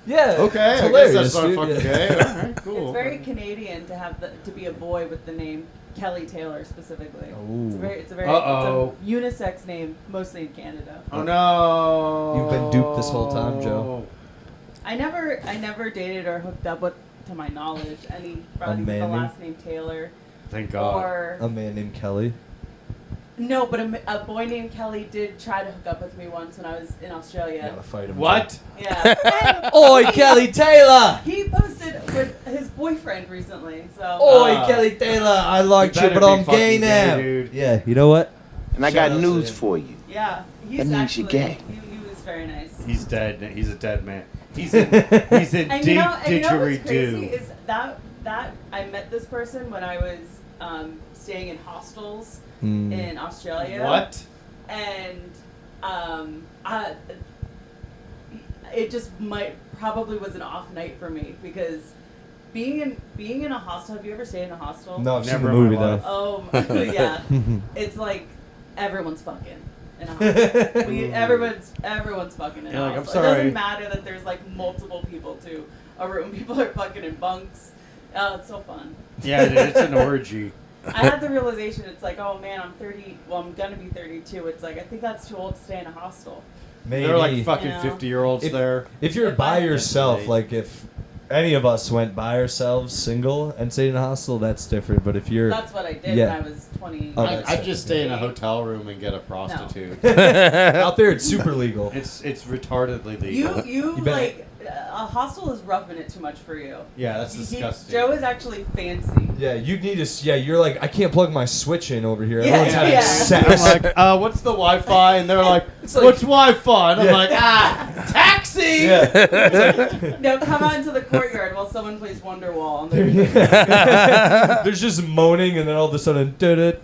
Yeah. okay, It's I hilarious, guess that's not dude. fucking Yeah. gay. All right, cool. It's very Canadian to have to be a boy with the name Kelly Taylor specifically. It's a very Uh-oh. it's a unisex name, mostly in Canada. Oh no! You've been duped this whole time, Joe. I never dated or hooked up with, to my knowledge, anybody with the man last name Taylor. Thank God. Or A man named Kelly. no, but a boy named Kelly did try to hook up with me once when I was in Australia. Gotta fight him. What? Yeah. Oi, Kelly Taylor! He posted with his boyfriend recently, so. Oi, Kelly Taylor! I liked you, better but be I'm gay fucking gay, now. dude. Yeah, you know what? And I Shout got out to news him. for you. Yeah, he's That means actually you're gay. He was very nice. He's dead. He's a dead man. He's in And you know what's crazy didgeridoo. is that I met this person when I was staying in hostels in Australia. What? And it just probably was an off night for me because being in a hostel. Have you ever stayed in a hostel? No, I've seen Never the in my movie life. though. Oh yeah, it's like everyone's fucking in a hostel. Everyone's fucking in You're a like, I'm hostel. It sorry. doesn't matter that there's like multiple people to a room. People are fucking in bunks. Oh, it's so fun. Yeah, dude, it's an orgy. I had the realization. It's like, oh man, I'm 30. Well, I'm gonna be 32. It's like I think that's too old to stay in a hostel. Maybe. They're like fucking You know? 50-year-olds there. If you're If by I- yourself, like if any of us went by ourselves, single, and stayed in a hostel, that's different. But if you're That's what I did Yeah. when I was 20. Oh, I'd just stay in a hotel room and get a prostitute. out there, it's super legal. It's retardedly legal. You You bet. like a hostel is roughing it too much for you. Yeah, that's disgusting. Joe is actually fancy. Yeah, you need to. Yeah, you're like, I can't plug my Switch in over here. Yeah, Everyone's having yeah. sex. I'm like, what's the Wi-Fi? And they're like, It's like- what's Wi-Fi? And I'm Yeah. like, taxi! Yeah. No, come out into the courtyard while someone plays Wonderwall. And There's just moaning, and then all of a sudden, it's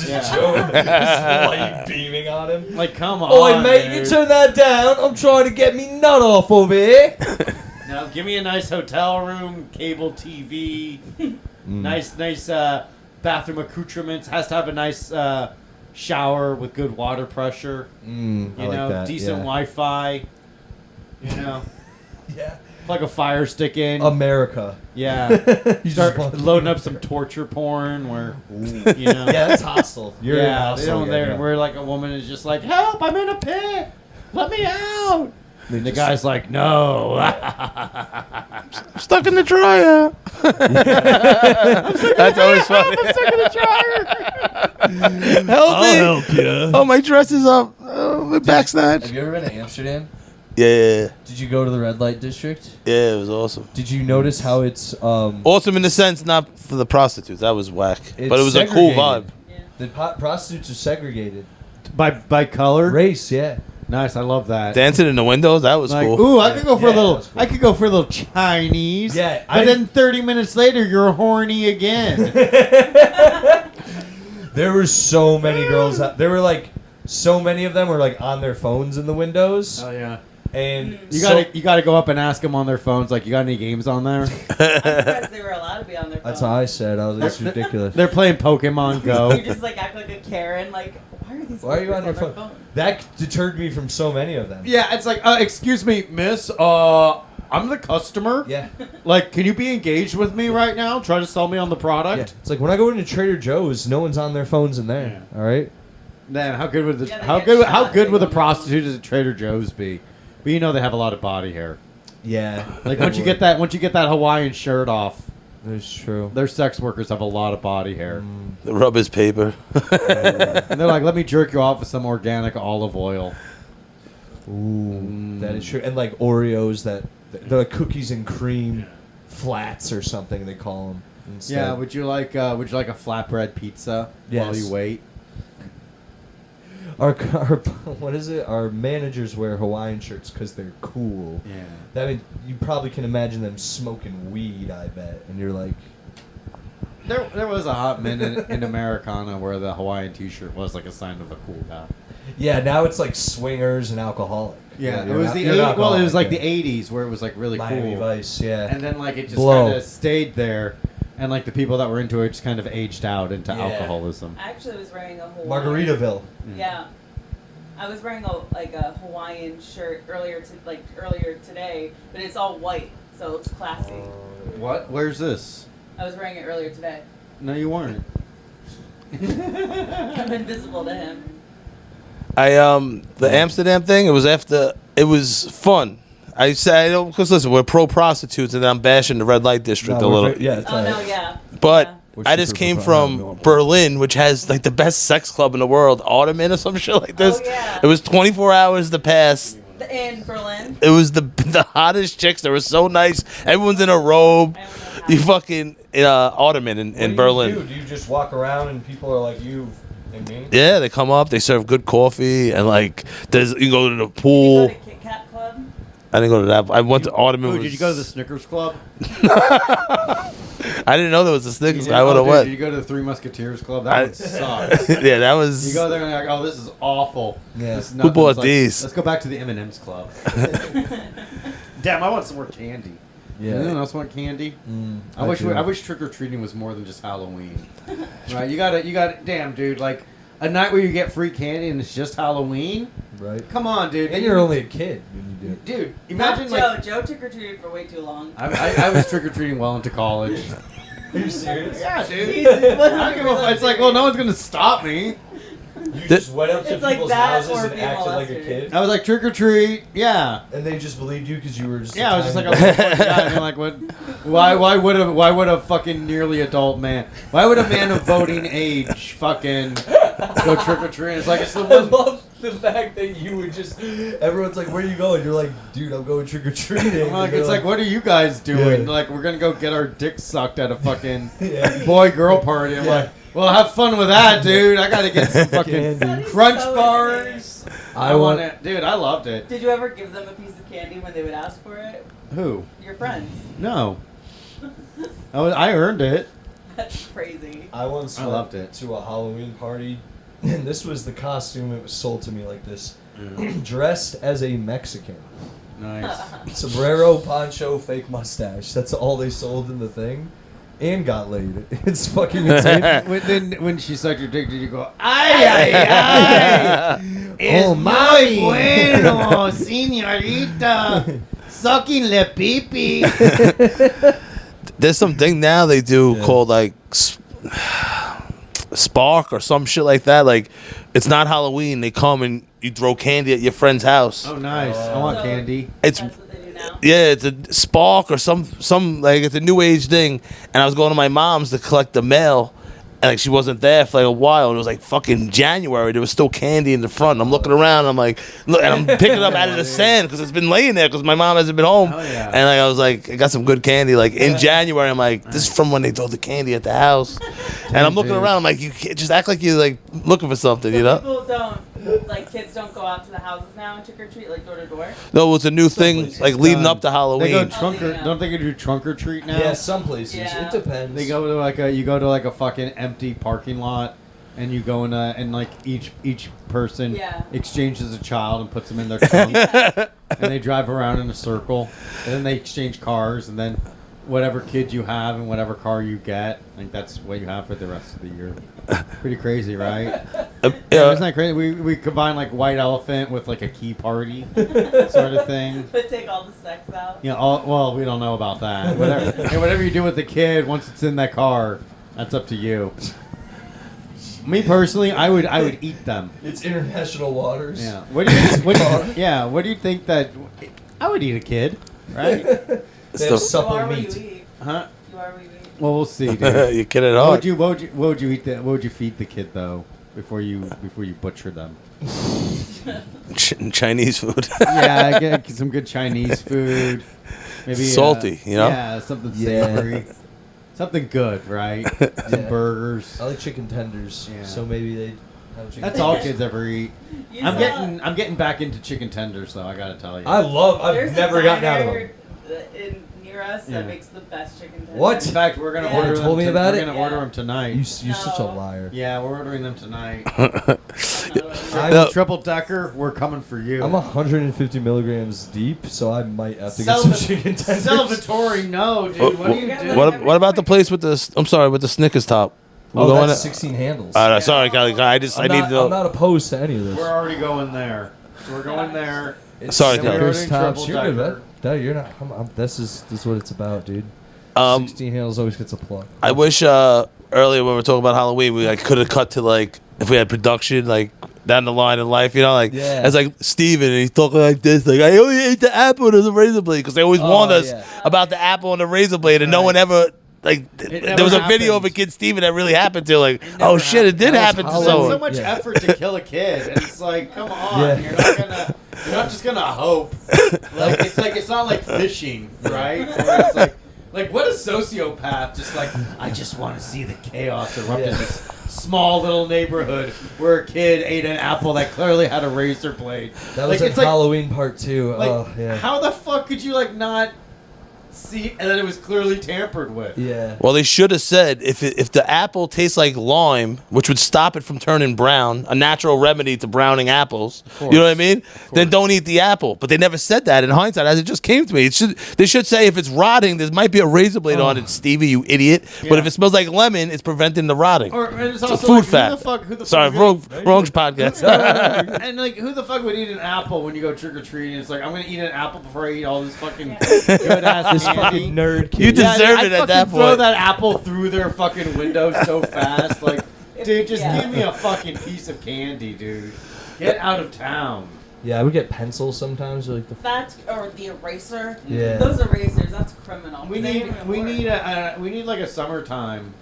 just Yeah. Joe, just light beaming on him. Like, come on, Oi, mate, you dude. turn that down. I'm trying to get me nut off over here. Now, give me a nice hotel room, cable TV, nice bathroom accoutrements. Has to have a nice shower with good water pressure. You I like know, that, decent yeah. Wi-Fi. You know, Yeah. plug a fire stick in. America. Yeah, You start just want- loading up some torture porn where you know. Yeah, that's hostile. You're in Yeah, they hostile don't again, there yeah. where like a woman is just like, help, I'm in a pit, let me out. And the guy's like, no. I'm stuck in the dryer. That's always funny. I'm stuck in the dryer. Help me. help you. Oh, my dress is up. Oh, my back snatched. Have you ever been to Amsterdam? Yeah, Did you go to the red light district? it was awesome. Did you notice how it's Awesome in the sense, not for the prostitutes. That was whack. It's But it was a cool vibe. segregated. The prostitutes are segregated. By color. Race, yeah. Nice, I love that. Dancing in the windows, that was Like, cool. ooh, I could go for Yeah, a little. that's cool. I could go for a little Chinese. Yeah, but then 30 minutes later, you're horny again. There were so many girls. There were like so many of them were like on their phones in the windows, Oh yeah. and You gotta go up and ask them on their phones, like, you got any games on there? I'm surprised they were allowed to be on their phone. That's what I said. I was like, it's ridiculous. They're playing Pokemon You Go. just like act like a Karen. Like, why are these? Why are you on fuckers your their phone? That deterred me from so many of them. Yeah, it's like, excuse me, miss. I'm the customer. Yeah. Like, can you be engaged with me right now? Try to sell me on the Yeah. product. It's like when I go into Trader Joe's, no one's on their phones in there. Yeah. All right. Man, how good would the Yeah, they how get good shot. would a prostitute at Trader Joe's be? But you know they have a lot of body hair. Yeah. Like once you get that Hawaiian shirt off, That's true. their sex workers have a lot of body hair. The rubber's paper. And they're like, let me jerk you off with some organic olive oil. Ooh, that is true. And like Oreos, they're like cookies and cream flats or something they call them. Instead. Yeah, would you like a flatbread pizza while Yes. you wait? Our what is it? Our managers wear Hawaiian shirts because they're cool. Yeah. That mean you probably can imagine them smoking weed. I bet, and you're like, There was a hot minute in Americana where the Hawaiian T-shirt was like a sign of a cool guy. yeah. Now it's like swingers and alcoholic. Yeah, it you're was not- the you're an well, it was alcoholic, like yeah. the '80s where it was like really Miami cool, Vice. Yeah. and then like it just Blow. kind of stayed there, and like the people that were into it just kind of aged out into Yeah. alcoholism. I actually was wearing a Hawaiian. Margaritaville. Yeah, I was wearing a Hawaiian shirt earlier today, but it's all white, so it looks classy. What? Where's this? I was wearing it earlier today. No, you weren't. I'm invisible to him. The Amsterdam thing, it was fun. I say, because listen, we're pro prostitutes and I'm bashing the red light district a little. Yeah. It's Oh all no, right. yeah. But Yeah. What's I your just came favorite from problem? Berlin, which has like the best sex club in the world, Ottoman or some shit like this. Oh, yeah. It was 24 hours to pass. In Berlin. It was the hottest chicks. They were so nice. Everyone's in a robe. I don't know how. You fucking Ottoman in What do you Berlin. do you just walk around and people are like you and me? Yeah, they come up. They serve good coffee and like you can go to the Did you pool. go to Kit Kat Club? I didn't go to that. I went to Audemars. Ooh, did you go to the Snickers Club? I didn't know there was a Snickers. You I would have did went. you go to the Three Musketeers Club? That would suck. Yeah, that was. You go there and you're like, oh, this is awful. Yeah. This is Who nothing. bought It's like, these? Let's go back to the M&M's Club. Damn, I want some more candy. Yeah. Anyone else want candy? I wish trick or treating was more than just Halloween. Right? You gotta. Damn, dude. Like a night where you get free candy and it's just Halloween. Right. Come on, dude. And you're only a kid when you do it. Dude, imagine Not like Joe trick or treated for way too long. I was trick or treating well into college. Are you serious? Yeah, dude. He's I don't give a, it's like, well, no one's gonna stop me. You just went up to It's like people's that houses or and being acted like a molested. kid, I was like trick or treat, yeah. and they just believed you because you were just. Yeah, I was just like, tiny a fucking guy. And like, what? Why would a fucking nearly adult man? Why would a man of voting age fucking go trick or treat? It's like it's the I one. love the fact that you would just. Everyone's like, "Where you going?" You're like, "Dude, I'm going trick or treating." I'm like, it's like, what are you guys doing? Yeah. Like, we're gonna go get our dicks sucked at a fucking Yeah. boy-girl party. I'm like, well, have fun with that, dude. I gotta get some fucking Candy. crunch So bars. I want it, dude. I loved it. Did you ever give them a piece of candy when they would ask for it? Who? Your friends. No. I earned it. That's crazy. I once I went loved it. to a Halloween party, and this was the costume. It was sold to me like this: dressed as a Mexican, Nice. sombrero, poncho, fake mustache. That's all they sold in the thing, and got laid. It's fucking insane. when she sucked your dick, did you go, ay, ay, ay? Es Oh, muy mommy. bueno, señorita. Sucking le pipi. There's something now they do called like Spark or some shit like that. Like, it's not Halloween. They come and you throw candy at your friend's house. Oh, nice. I want So- candy. It's That's what they do now. yeah, it's a Spark or some like it's a new age thing. And I was going to my mom's to collect the mail, and like she wasn't there for like a while. And it was like fucking January. There was still candy in the front. And I'm looking around. And I'm like, look, and I'm picking it up out of the sand because it's been laying there because my mom hasn't been home. Oh, yeah. And like I was like, I got some good candy. Like in January, I'm like, this is from when they throw the candy at the house. And I'm looking dude. around. I'm like, you can't just act like you're like looking for something, So you know? people don't, like kids don't go out to the houses now and trick or treat, like door to door. No, it's a new thing. places Like leading done. up to They go Halloween. trunk or, yeah. don't they do trunk or treat now? Yeah, some places. Yeah. It depends. They go to like a fucking empty parking lot, and you go in and like each person Yeah. exchanges a child and puts them in their trunk, and they drive around in a circle, and then they exchange cars, and then whatever kid you have and whatever car you get, I think that's what you have for the rest of the year. Pretty crazy, right? Yeah, isn't that crazy? We combine like White Elephant with like a key party sort of thing. But take all the sex out. Yeah, well, we don't know about that. Whatever you do with the kid once it's in that car, that's up to you. Me personally, I would eat them. It's international waters. Yeah. What do you think that I would eat a kid, right? They have Still- supple You are what meat. you eat. Huh? You are what you eat. Well, we'll see, dude. You kidding What hard. would you eat? What would you feed the kid though before you butcher them? Chinese food. Yeah, get some good Chinese food. Maybe Salty, you know? Yeah, something Yeah. savory. Something good, right? Some Yeah. burgers. I like chicken tenders, Yeah. so maybe they have chicken. That's all kids ever eat. You I'm getting back into chicken tenders though. I gotta tell you. There's I've a never gotten out of diner, them. near us Yeah. that makes the best chicken tenders. What? In fact, we're gonna Yeah. order You them. told me about we're it? gonna Yeah. order them tonight. You're such a No. liar. Yeah, we're ordering them tonight. I'm, No. Triple decker, we're coming for you. I'm 150 milligrams deep, so I might have to get some chicken tenders. Salvatore, no, dude. What are you What- doing? What about the place with the? I'm sorry, with the Snickers top? We're Oh, going that's to- 16 handles. Sorry, Kelly. I I'm need not, to. I'm not opposed to any of this. We're already going there. We're going there. Sorry, Then we're Kelly. Snickers ordering tops. triple You're good, decker. man. No, you're not. This is what it's about, dude. 16 handles always gets a plug. I wish earlier when we were talking about Halloween, we like could have cut to like if we had production like down the line in life, you know, like Yeah. as like Steven and he's talking like this, like I only ate the apple and the razor blade because they always warned us yeah. about the apple and the razor blade, and no one ever. Like never there was a video happened. of a kid Steven that really happened to. Like, never oh shit, it did happened. happen to That was That's someone. so much Yeah. effort to kill a kid, and it's like, come on, Yeah. you're not just gonna hope. It's not like fishing, right? Where it's like what a sociopath just like I just want to see the chaos erupt in Yeah. this small little neighborhood where a kid ate an apple that clearly had a razor blade. That was it's Halloween part 2. Like, Oh, yeah. how the fuck could you like not see and then it was clearly tampered with? Yeah. Well, they should have said if the apple tastes like lime, which would stop it from turning brown, a natural remedy to browning apples. You know what I mean? Then don't eat the apple. But they never said that in hindsight. As it just came to me, they should say if it's rotting, there might be a razor blade on it, Stevie, you idiot. But if it smells like lemon, it's preventing the rotting. Or and it's It's also a food like, fact. who the Sorry, fuck wrong podcast. and like who the fuck would eat an apple when you go trick or treating? It's like I'm gonna eat an apple before I eat all this fucking good ass This fucking nerd kid. You deserve it at that Throw point. that apple through their fucking window so fast, like, dude, just Yeah. give me a fucking piece of candy, dude. Get out of town. Yeah, I would get pencils sometimes. Or like the That's or the eraser. Yeah. Those erasers, that's criminal. We They need don't even we work. need like a summertime.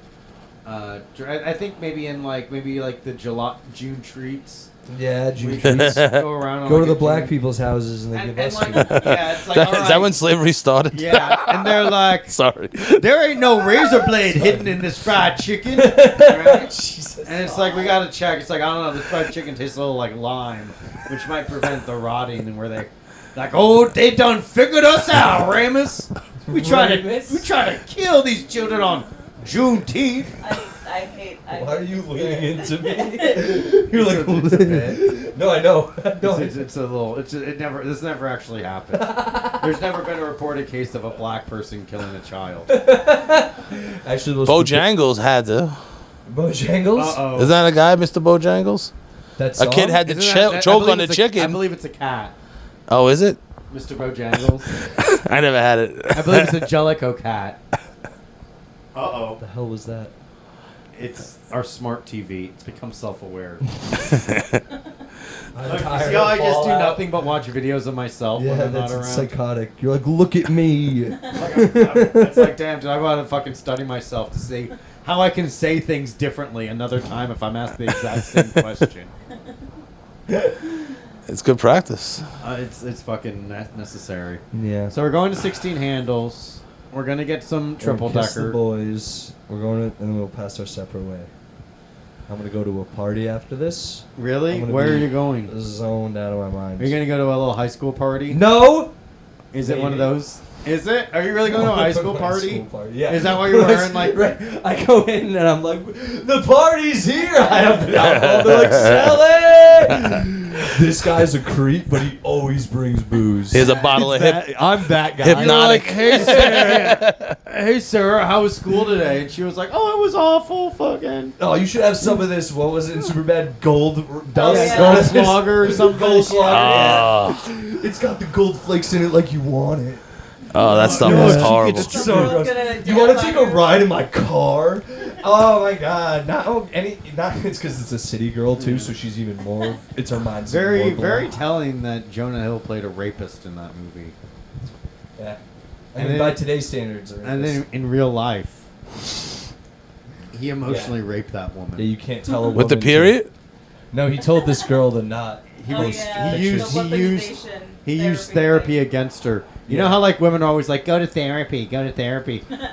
I think maybe the June treats. yeah, We June should treats. go around. on, Go to like, the a black June- people's houses and they And, give and us like, food. yeah, it's like Is all that right. when slavery started? Yeah, and they're like, Sorry. there ain't no razor blade hidden in this fried chicken. Right? Jesus. And it's like, we gotta check. It's like, I don't know, this fried chicken tastes a little like lime, which might prevent the rotting. And where they, like, oh, they done figured us out, Ramus. We try to kill these children on Juneteenth. I hate. Why are you leaning into me? You're like, It's a bit. no, I know. No, It's a little. This never actually happened. There's never been a reported case of a black person killing a child. actually, those Bojangles had to. Bojangles. Uh-oh. Isn't that a guy, Mr. Bojangles? That A kid had to Isn't that- I choke believe on the it's a- I chicken. believe it's a cat, Oh, is it? Mr. Bojangles. I never had it. I believe it's a Jellicoe cat. Uh-oh. What the hell was that? It's our smart TV. It's become self-aware. I'm Look, you tired see how I of just do Fallout. nothing but watch videos of myself Yeah, when I'm not that's around? psychotic. You're like, look at me. It's like, damn, dude, I want to fucking study myself to see how I can say things differently another time if I'm asked the exact same question. It's good practice. It's fucking necessary. Yeah. So we're going to 16 handles. We're gonna get some triple Kiss the decker. boys. We're going to, and then we'll pass our separate way. I'm gonna go to a party after this. Really? I'm gonna Where are be you going? Zoned out of my mind. Are you gonna go to a little high school party? No. Is it one of Maybe. those? Is it? Are you really going to a high school party? Yeah. Is that why you're wearing like? Right. I go in and I'm like, the party's here. I have the alcohol. They're like, Selli. This guy's a creep, but he always brings booze. Here's a bottle of hip. I'm that guy. Hypnotic. You're like, hey Sarah, hey Sarah, how was school today? And she was like, oh, it was awful, fucking. Oh, you should have some of this. What was it in Superbad? Gold Dust, yeah. Goldschlager or something. Goldschlager. Oh, It's got the gold flakes in it like you want it. oh, that stuff No, was she horrible. gets Some so girl's gross. gonna You want dance to take on a your- ride in my car? Oh my god! Not it's because it's a city girl too, so she's even more. It's her mind's Very, more very blown. telling that Jonah Hill played a rapist in that movie. Yeah. And I mean, then- by today's standards, And then in real life, he emotionally raped that woman. yeah, you can't tell a With the woman to- period? No, he told this girl to not. He Oh, was- yeah, he the used weaponization He used therapy thing. against her. You Yeah. know how like women are always like, go to therapy.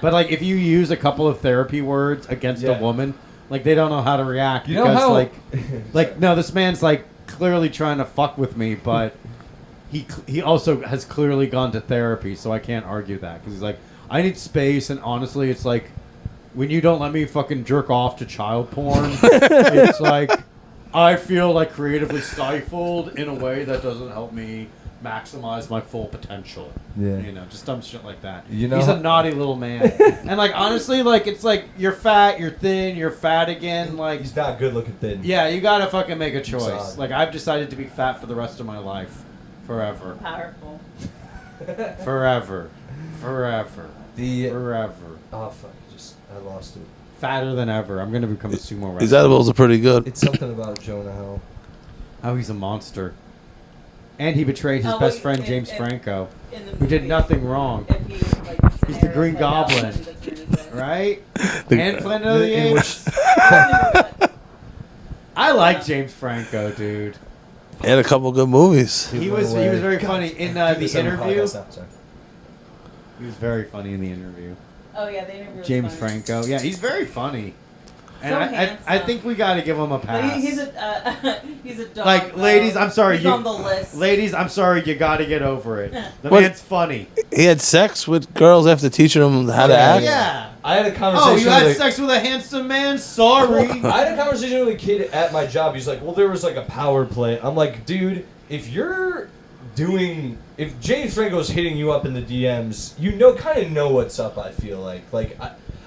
But like if you use a couple of therapy words against Yeah. a woman, like they don't know how to react. You know because how like no, this man's like clearly trying to fuck with me, but he also has clearly gone to therapy, so I can't argue that because he's like, I need space, and honestly, it's like when you don't let me fucking jerk off to child porn, it's like I feel like creatively stifled in a way that doesn't help me maximize my full potential. Yeah. You know, just dumb shit like that. You know He's how- a naughty little man. And like honestly, like it's like you're fat, you're thin, you're fat again, like He's not good looking thin. yeah, you gotta fucking make a choice. odd. Like I've decided to be fat for the rest of my life. Forever. Powerful. Forever. Forever. The Forever. oh fuck, I lost it. Fatter than ever. I'm gonna become a sumo These wrestler. edibles are pretty good. It's something about Jonah Hill. Oh, he's a monster. And he betrayed his Oh, best wait, friend if- James if- Franco, In the who did movie, nothing wrong. If he, like, He's the Green Goblin. That's what he said. Right? The- And Planet of the In Apes. I like James Franco, dude. And a couple good movies. He was very funny in the interview. Sorry. He was very funny in the interview. Oh yeah, the interview was James funny. Franco. Yeah, he's very funny. And So I handsome. think we got to give him a But pass. he's a dog. Like, though. ladies, I'm sorry. He's on the list. Ladies, I'm sorry. You got to get over it. The What? man's funny. He had sex with girls after teaching them how to act. Yeah. I had a conversation. Oh, you had with sex with a handsome man? Sorry. I had a conversation with a kid at my job. He's like, well, there was like a power play. I'm like, dude, if James Franco's hitting you up in the DMs, you kind of know what's up. I feel like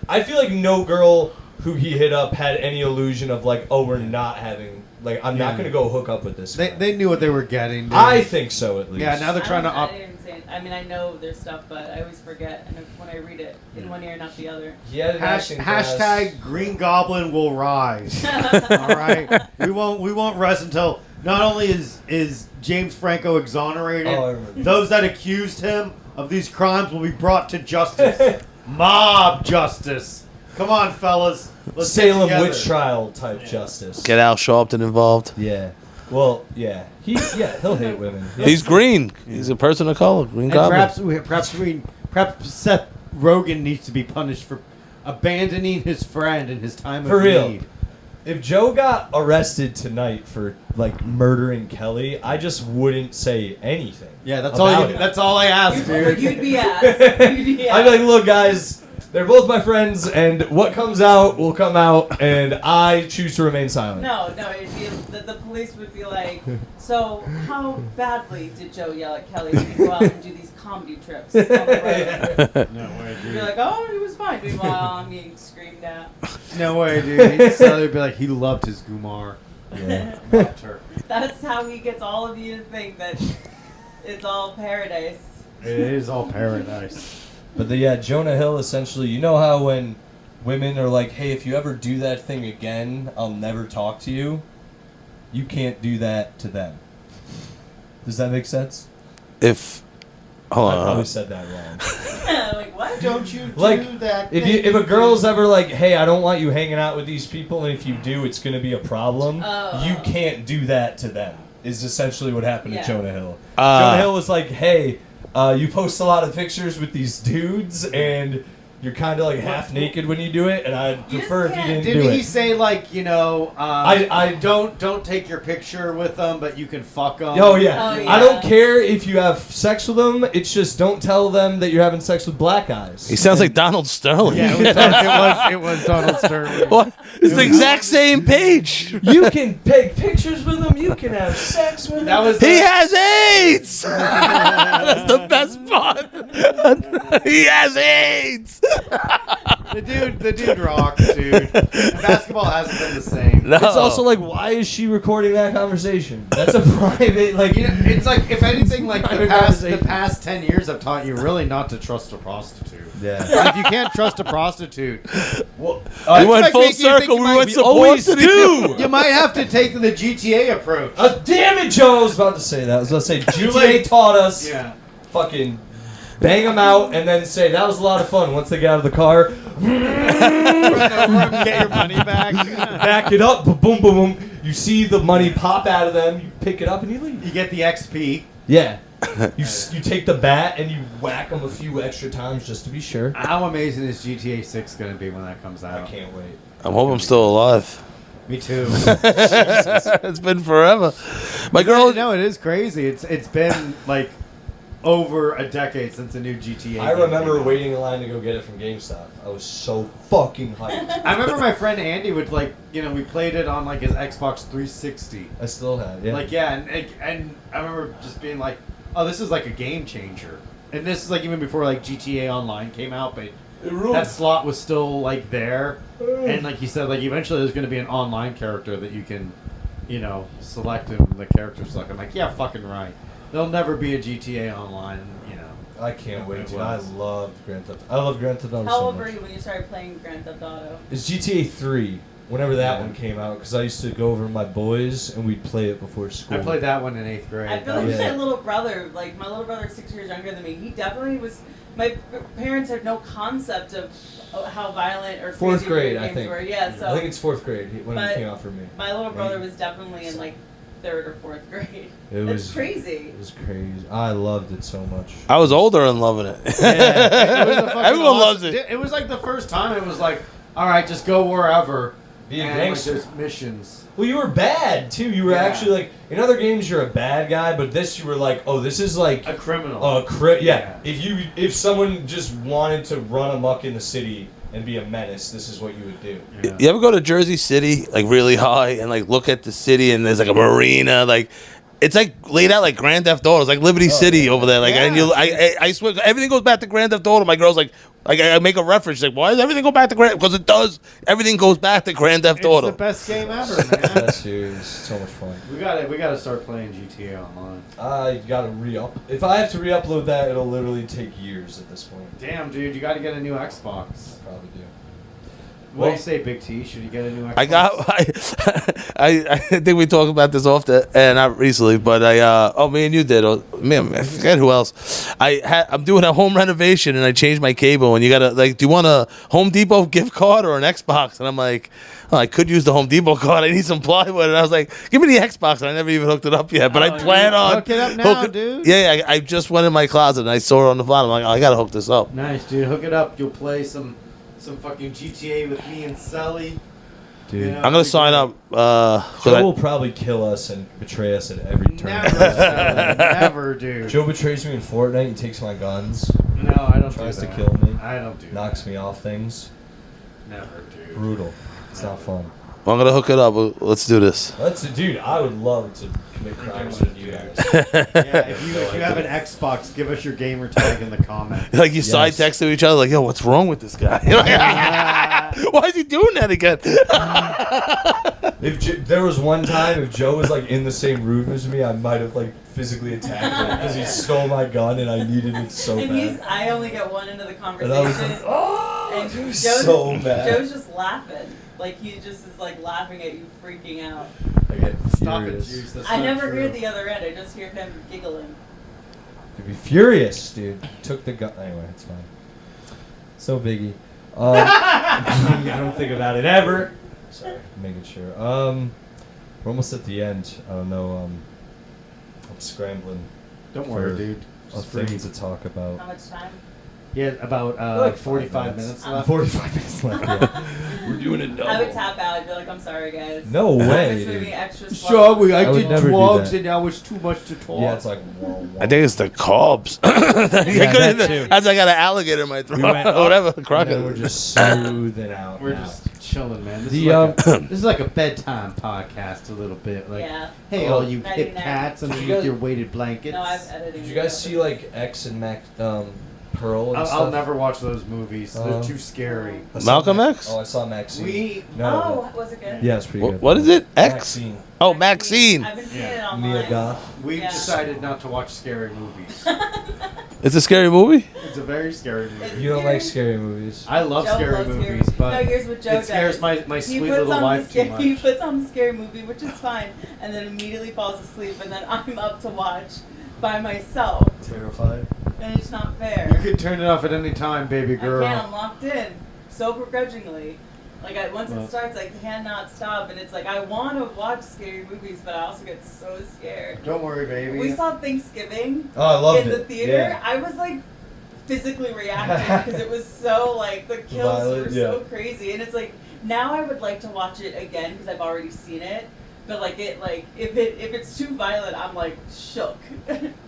I feel like no girl who he hit up had any illusion of like, oh, we're not having, like, I'm not gonna go hook up with this guy. They knew what they were getting. Dude. I think so, at least. Yeah, now they're trying to I up. didn't say it. I mean, I know their stuff, but I always forget, and when I read it in one ear, not the other. He had an acting class. Hashtag Green Goblin will rise. All right, we won't rest until not only is James Franco exonerated, Oh, I remember. those that accused him of these crimes will be brought to justice. Mob justice. Come on, fellas. Let's Salem get witch together. trial type justice. Get Al Sharpton involved. Yeah. Well, yeah. He'll hate women. He's green. He's a person of color. Green And Goblin. perhaps Seth Rogen needs to be punished for abandoning his friend in his time For of real. need. If Joe got arrested tonight for like murdering Kelly, I just wouldn't say anything. Yeah, that's about all. it. That's all I ask, dude. You'd be asked. You'd be I'd be like, look, guys, they're both my friends, and what comes out will come out, and I choose to remain silent. No, it'd be, the police would be like, so how badly did Joe yell at Kelly when you go out and do these comedy trips on the road? No way, dude. You're like, oh, he was fine. Meanwhile, I'm getting screamed at. No way, dude. He'd be like, he loved his Gumar. Yeah. Loved her. That's how he gets all of you to think that it's all paradise. It is all paradise. But Jonah Hill, essentially, you know how when women are like, hey, if you ever do that thing again, I'll never talk to you? You can't do that to them. Does that make sense? Hold I on. probably said that wrong. Like, what? Don't you do Like, that? If a girl's ever like, hey, I don't want you hanging out with these people, and if you do, it's going to be a problem, Oh. you can't do that to them, is essentially what happened Yeah. to Jonah Hill. Jonah Hill was like, hey, you post a lot of pictures with these dudes, and you're kind of like half naked when you do it, and I'd You prefer if just you can't. didn't do Didn't he it. say like I don't take your picture with them, but you can fuck them? Oh yeah. Oh, yeah. I don't care if you have sex with them. It's just don't tell them that you're having sex with black guys. He sounds like Donald Sterling. Yeah, it was Donald Sterling. What? It's the exact same page. You can take pictures with them. You can have sex with them. That was He has AIDS. That's the best part. He has AIDS. the dude rocks, dude. Basketball hasn't been the same. No. It's also like, why is she recording that conversation? That's a private, like, You know, it's like if anything, like the Private past conversation. 10 years have taught you really not to trust a prostitute. yeah. If you can't trust a prostitute, Well, We went like full making you think circle. you We might went be- support always to the do. you might have to take the GTA approach. damn it, Joe! I was about to say that. I was about to say GTA late. taught us Yeah. fucking bang them out and then say that was a lot of fun. Once they get out of the car, Run over and get your money back. back it up, boom, boom, boom. You see the money pop out of them. You pick it up and you leave. You get the XP. Yeah. You take the bat and you whack them a few extra times just to be sure. How amazing is GTA 6 going to be when that comes out? I can't wait. I hope I'm still alive. Me too. It's been forever. My girl. No, it is crazy. It's been like over a decade since a new GTA. I game remember came out. waiting in line to go get it from GameStop. I was so fucking hyped. I remember my friend Andy would we played it on like his Xbox 360. I still have, yeah. And I remember just being like, oh, this is like a game changer. And this is like even before like GTA Online came out, but it ruled. that slot was still like there. And like you said, like eventually there's going to be an online character that you can, select in the character select. I'm like, yeah, fucking right. There'll never be a GTA Online, I can't wait, It dude. I was. love Grand Theft. I love Grand Theft Auto How so old were much. you when you started playing Grand Theft Auto? It's GTA 3. Whenever that Yeah. one came out, because I used to go over to my boys and we'd play it before school. I played that one in 8th grade. I feel like Yeah. my little brother, like my little brother is 6 years younger than me. He definitely was. My parents had no concept of how violent or Fourth crazy grade, video I games think. were. Yeah, so I think it's 4th grade when it But- came out for me. my little brother was definitely in like 3rd or 4th grade. It That's was crazy. It was crazy. I loved it so much. I was older and loving it. It was a fucking Everyone awesome- loves it. It was like the first time it was like, all right, just go wherever. Be a and like, gangster. there's missions. Well, you were bad too. You were Yeah. actually like in other games you're a bad guy, but this you were like, oh, this is like A criminal. yeah. If someone just wanted to run amok in the city and be a menace, this is what you would do. Yeah. You ever go to Jersey City, like really high, and like look at the city, and there's like a marina, like it's like laid out like Grand Theft Auto. It's like Liberty City over there. Like, and I swear, everything goes back to Grand Theft Auto. My girl's like I make a reference, like, why does everything go back to Grand? Because it does. Everything goes back to Grand Theft It's Auto. the best game ever, man. That's serious. So much fun. we gotta start playing GTA Online. I gotta re-up. If I have to re-upload that, it'll literally take years at this point. Damn, dude, you gotta get a new Xbox. Probably do. What do you say, Big T? Should you get a new Xbox? I think we talked about this often, and not recently, but me and you did. Man, I forget who else. I'm doing a home renovation, and I changed my cable, and you gotta like, do you want a Home Depot gift card or an Xbox? And I'm like, oh, I could use the Home Depot card. I need some plywood, and I was like, give me the Xbox, and I never even hooked it up yet. But I plan on hook it up now, dude. Yeah, I just went in my closet and I saw it on the bottom. I'm like, oh, I gotta hook this up. Nice, dude. Hook it up. You'll play some fucking GTA with me and Selli. Dude. You know, I'm gonna sign up. Joe will probably kill us and betray us at every turn. Never, Selli. Never, dude. Joe betrays me in Fortnite. He takes my guns, No, I don't. tries do to that. kill me, I don't do. knocks me off things. Never, dude. Brutal. It's not fun. I'm gonna hook it up. Let's do this. Dude, I would love to commit crimes with you guys. Yeah, if you have an Xbox, give us your gamer tag in the comments. Like you side text to each other, like, yo, what's wrong with this guy? You're like, why is he doing that again? There was one time, if Joe was like in the same room as me, I might have like physically attacked him because he stole my gun and I needed it so And bad. I only get one into the And conversation. I was like, oh, and he was Joe's, so mad. Joe's just laughing. Like, he just is like laughing at you, freaking out. I get Stop it, furious. Juice. That's I not never true. hear the other end. I just hear him giggling. I'd be furious, dude. Took the gun. Anyway, it's fine. So Biggie. I don't think about it ever. Sorry, making sure. We're almost at the end. I don't know. I'm scrambling. Don't worry, for dude. of things to talk about. How much time? Yeah, about Like 45 minutes left. 45 minutes left. Yeah. We're doing it double. I would tap out. I'd be like, I'm sorry, guys. No way, This movie dude. extra slow. Sorry, I I would did never do drugs that. and now it's too much to talk. Yeah, it's like. I think it's the carbs. that too. As I got an alligator in my throat, We went up, or whatever, And then crocodile. we're just smoothing out. We're now. just chilling, man. This, The, is like a, this is like a bedtime podcast a little bit. Like, Yeah. hey, Oh. all you Nighty hip night. cats underneath You guys- your weighted blankets. No, I've edited. Did you guys see like X and Mac, Pearl and I'll stuff? never watch those movies. They're Oh. too scary. I saw Malcolm Mac- X? Oh, I saw Maxine. We- No. Oh, was it good? Yeah, it's pretty good. What is it? X? Maxine. Oh, Maxine. I've been seeing it Yeah. online. Mia Goth. We Yeah. decided not to watch scary movies. It's a scary movie. It's a very scary movie. You don't like scary movies. I love Joe scary loves movies, No, but here's what Joe it does. scares my He sweet puts little on the wife too He much. puts on the scary movie, which is fine, and then immediately falls asleep, and then I'm up to watch by myself, Terrified. and it's not fair. You can turn it off at any time, baby girl. I can't. I'm locked in, so begrudgingly. Like once Well. it starts, I cannot stop, and it's like I want to watch scary movies, but I also get so scared. Don't worry, baby. We saw Thanksgiving Oh, I loved in it. the theater. Yeah. I was like physically reacting because it was so like the kills Violent, were so crazy, and it's like now I would like to watch it again because I've already seen it. But like if it's too violent, I'm like shook.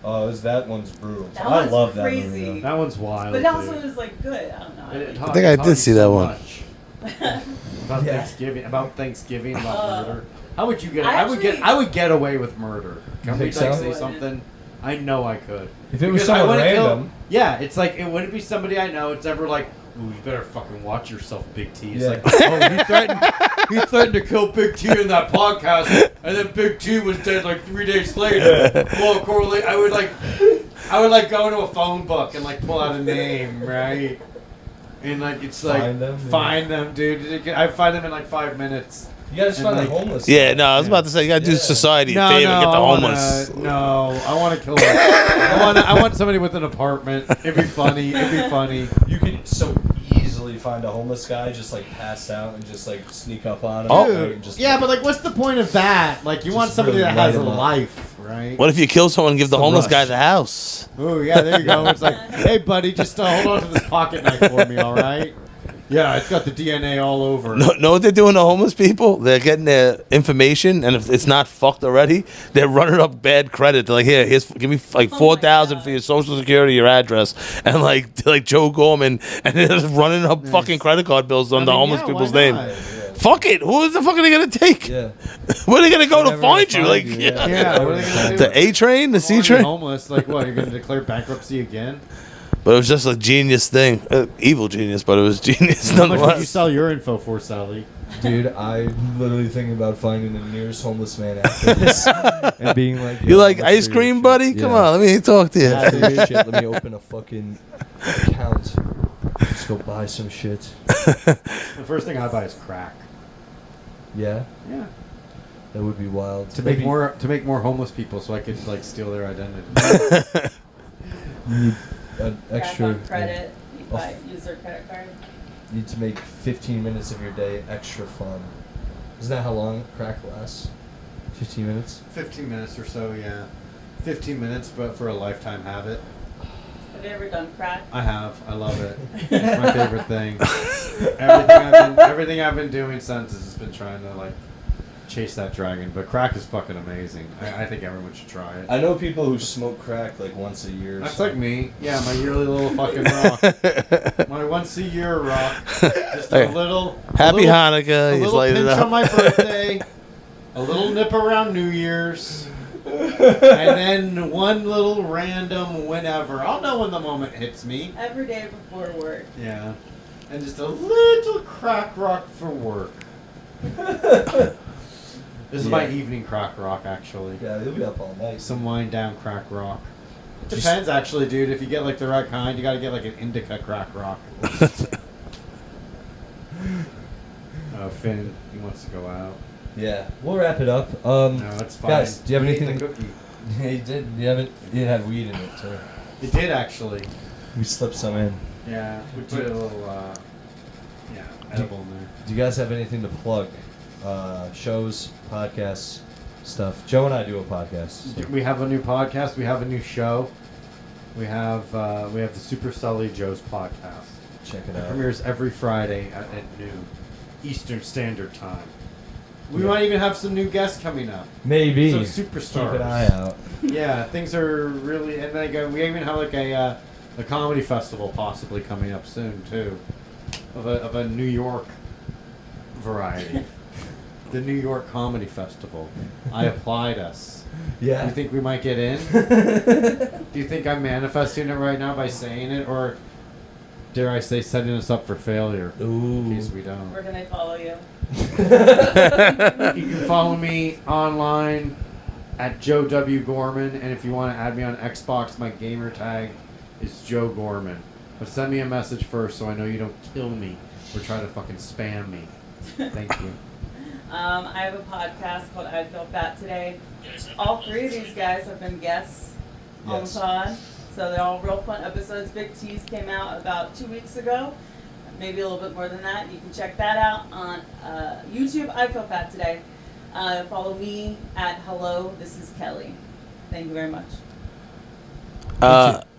Oh, that one's brutal. That I one's love crazy. that movie. That one's wild. But it also dude. is like good. I don't know. And it I taught- think it I taught did me see so that one. much About Yeah. Thanksgiving, about Uh, murder. How would you get? I I would get away with murder. Can we think so? say something? I know I could. If it was Because I someone wouldn't kill- random. yeah, it's like it wouldn't be somebody I know. It's ever like, ooh, you better fucking watch yourself, Big T. It's Yeah. like, oh, he threatened to kill Big T in that podcast, and then Big T was dead like 3 days later. Well, correlate. I would like go into a phone book and like pull out a name, right? And like it's like Find them, yeah. dude. I find them in like 5 minutes. You gotta just And, find like- the homeless. Yeah, no, I was about to say you gotta do Yeah. society a favor, get the homeless. I want to kill them. I want somebody with an apartment. It'd be funny. You could so easily find a homeless guy just like pass out and just like sneak up on him. Oh. and just, Yeah, but like, what's the point of that? Like, you want Just somebody really that has a light 'em up. life, right? What if you kill someone and give the the homeless rush. guy the house? Oh yeah, there you go. It's like, hey buddy, just hold on to this pocket knife for me, all right? Yeah, it's got the DNA all over. Know what they're doing to homeless people? They're getting their information, and if it's not fucked already, they're running up bad credit. They're like, here's give me like $4,000 for your social security, your address, and like Joe Gorman, and they're just running up fucking credit card bills on the homeless people's name. Fuck it. Who the fuck are they gonna take? Yeah. Where are they gonna go to Never find you? find Like, you, yeah. Yeah, what are they gonna do? The A train, the C You're train. homeless. Like what? You're gonna declare bankruptcy again? But it was just a genius thing, evil genius, but it was genius How much would you nonetheless. sell your info for, Selli? Dude, I'm literally thinking about finding the nearest homeless man after this and being like, You "Yo, like how much ice for your cream, shit?" buddy? Come Yeah. on, let me talk to you. After your shit, let me open a fucking account. Let's go buy some shit. The first thing I buy is crack. Yeah, Yeah. that would be wild. To make more homeless people, so I could like steal their identity. You need an Crack extra. on credit. You Oh. buy, use their credit card. You need to make 15 minutes of your day extra fun. Isn't that how long crack lasts? 15 minutes? 15 minutes or so, yeah. 15 minutes, but for a lifetime habit. Have you ever done crack? I have. I love it. It's my favorite thing. Everything I've been doing since has just been trying to like chase that dragon. But crack is fucking amazing. I think everyone should try it. I know people who smoke crack like once a year. That's like me. Yeah, my yearly little fucking rock. My once a year rock. Just a little. Happy a little, Hanukkah. A He's little lighting it pinch up. on my birthday. A little nip around New Year's. And then one little random whenever. I'll know when the moment hits me. Every day before work. Yeah. And just a little crack rock for work. This is my evening crack rock, actually. Yeah, you'll be up all night. Some wind down crack rock. It depends, actually, dude. If you get like the right kind, you gotta get like an indica crack rock. Oh, Finn, he wants to go out. Yeah, we'll wrap it up. No, it's fine. Guys, do you have He ate anything? the cookie. Yeah, you did. You haven't. It had weed in it too. It did, actually. We slipped some in. Yeah, we put a little, edible in there. Do you guys have anything to plug? Shows, podcasts, stuff. Joe and I do a podcast. So. We have a new podcast. We have a new show. We have the Super Selli Joes podcast. Check it It out. premieres every Friday at noon, Eastern Standard Time. We Yeah. might even have some new guests coming up. Maybe. Some superstars. Keep an eye out. Yeah, things are really, and like we even have like a comedy festival possibly coming up soon too, of a New York variety. The New York Comedy Festival. I applied us. Do Yeah. you think we might get in? Do you think I'm manifesting it right now by saying it, or dare I say setting us up for failure? In Ooh. case we don't. Where can I follow you? You can follow me online at Joe W. Gorman, and if you want to add me on Xbox, my gamer tag is Joe Gorman. But send me a message first so I know you don't kill me or try to fucking spam me. Thank you. I have a podcast called I Feel Fat Today. All three of these guys have been guests on Yes. the pod. So they're all real fun episodes. Big T's came out about 2 weeks ago. Maybe a little bit more than that. You can check that out on YouTube. I Feel Fat Today. Follow me at Hello, This is Kelly. Thank you very much.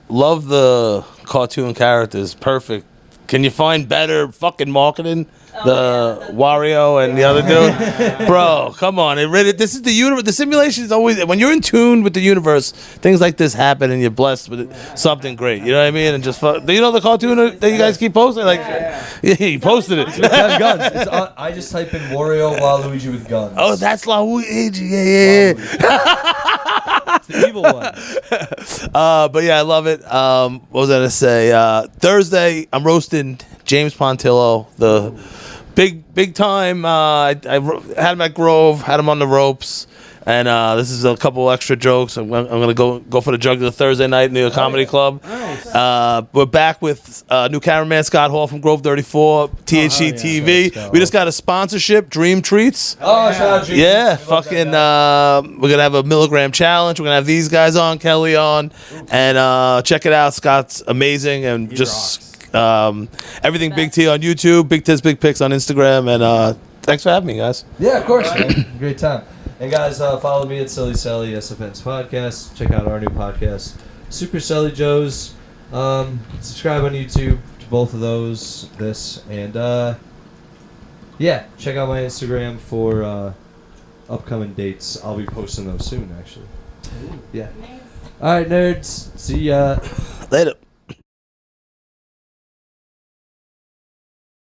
Love the cartoon characters. Perfect. Can you find better fucking marketing? The Wario and the other dude, bro. Come on, this is the universe. The simulation is always when you're in tune with the universe. Things like this happen, and you're blessed with something great. You know what I mean? And just do you know the cartoon that you guys keep posting? Like, yeah, you posted it. Have guns. It's I just type in Wario Waluigi with guns. Oh, that's Luigi. Yeah. It's the evil one. But yeah, I love it. What was I gonna say? Thursday, I'm roasting James Pontillo, the big time. I had him at Grove, had him on the ropes, and this is a couple extra jokes. I'm gonna go for the jugular Thursday night in the comedy club. Nice. We're back with new cameraman Scott Hall from Grove 34, THC TV. Scott We just got a sponsorship, Dream Treats. Oh, shout out Dream Yeah, Treats. We love that fucking. guy. We're gonna have a milligram challenge. We're gonna have these guys on, Kelly on, and check it out. Scott's amazing, and He just rocks. everything Big T on YouTube, Big Tits Big Pics on Instagram, and thanks for having me, guys. Yeah, of course, man. Great time. And guys, follow me at Selli SFN's podcast. Check out our new podcast, Super Selli Joes. Subscribe on YouTube. both of those, this, and yeah, check out my Instagram for upcoming dates. I'll be posting those soon, actually. Yeah. Nice. All right, nerds. See ya. Later.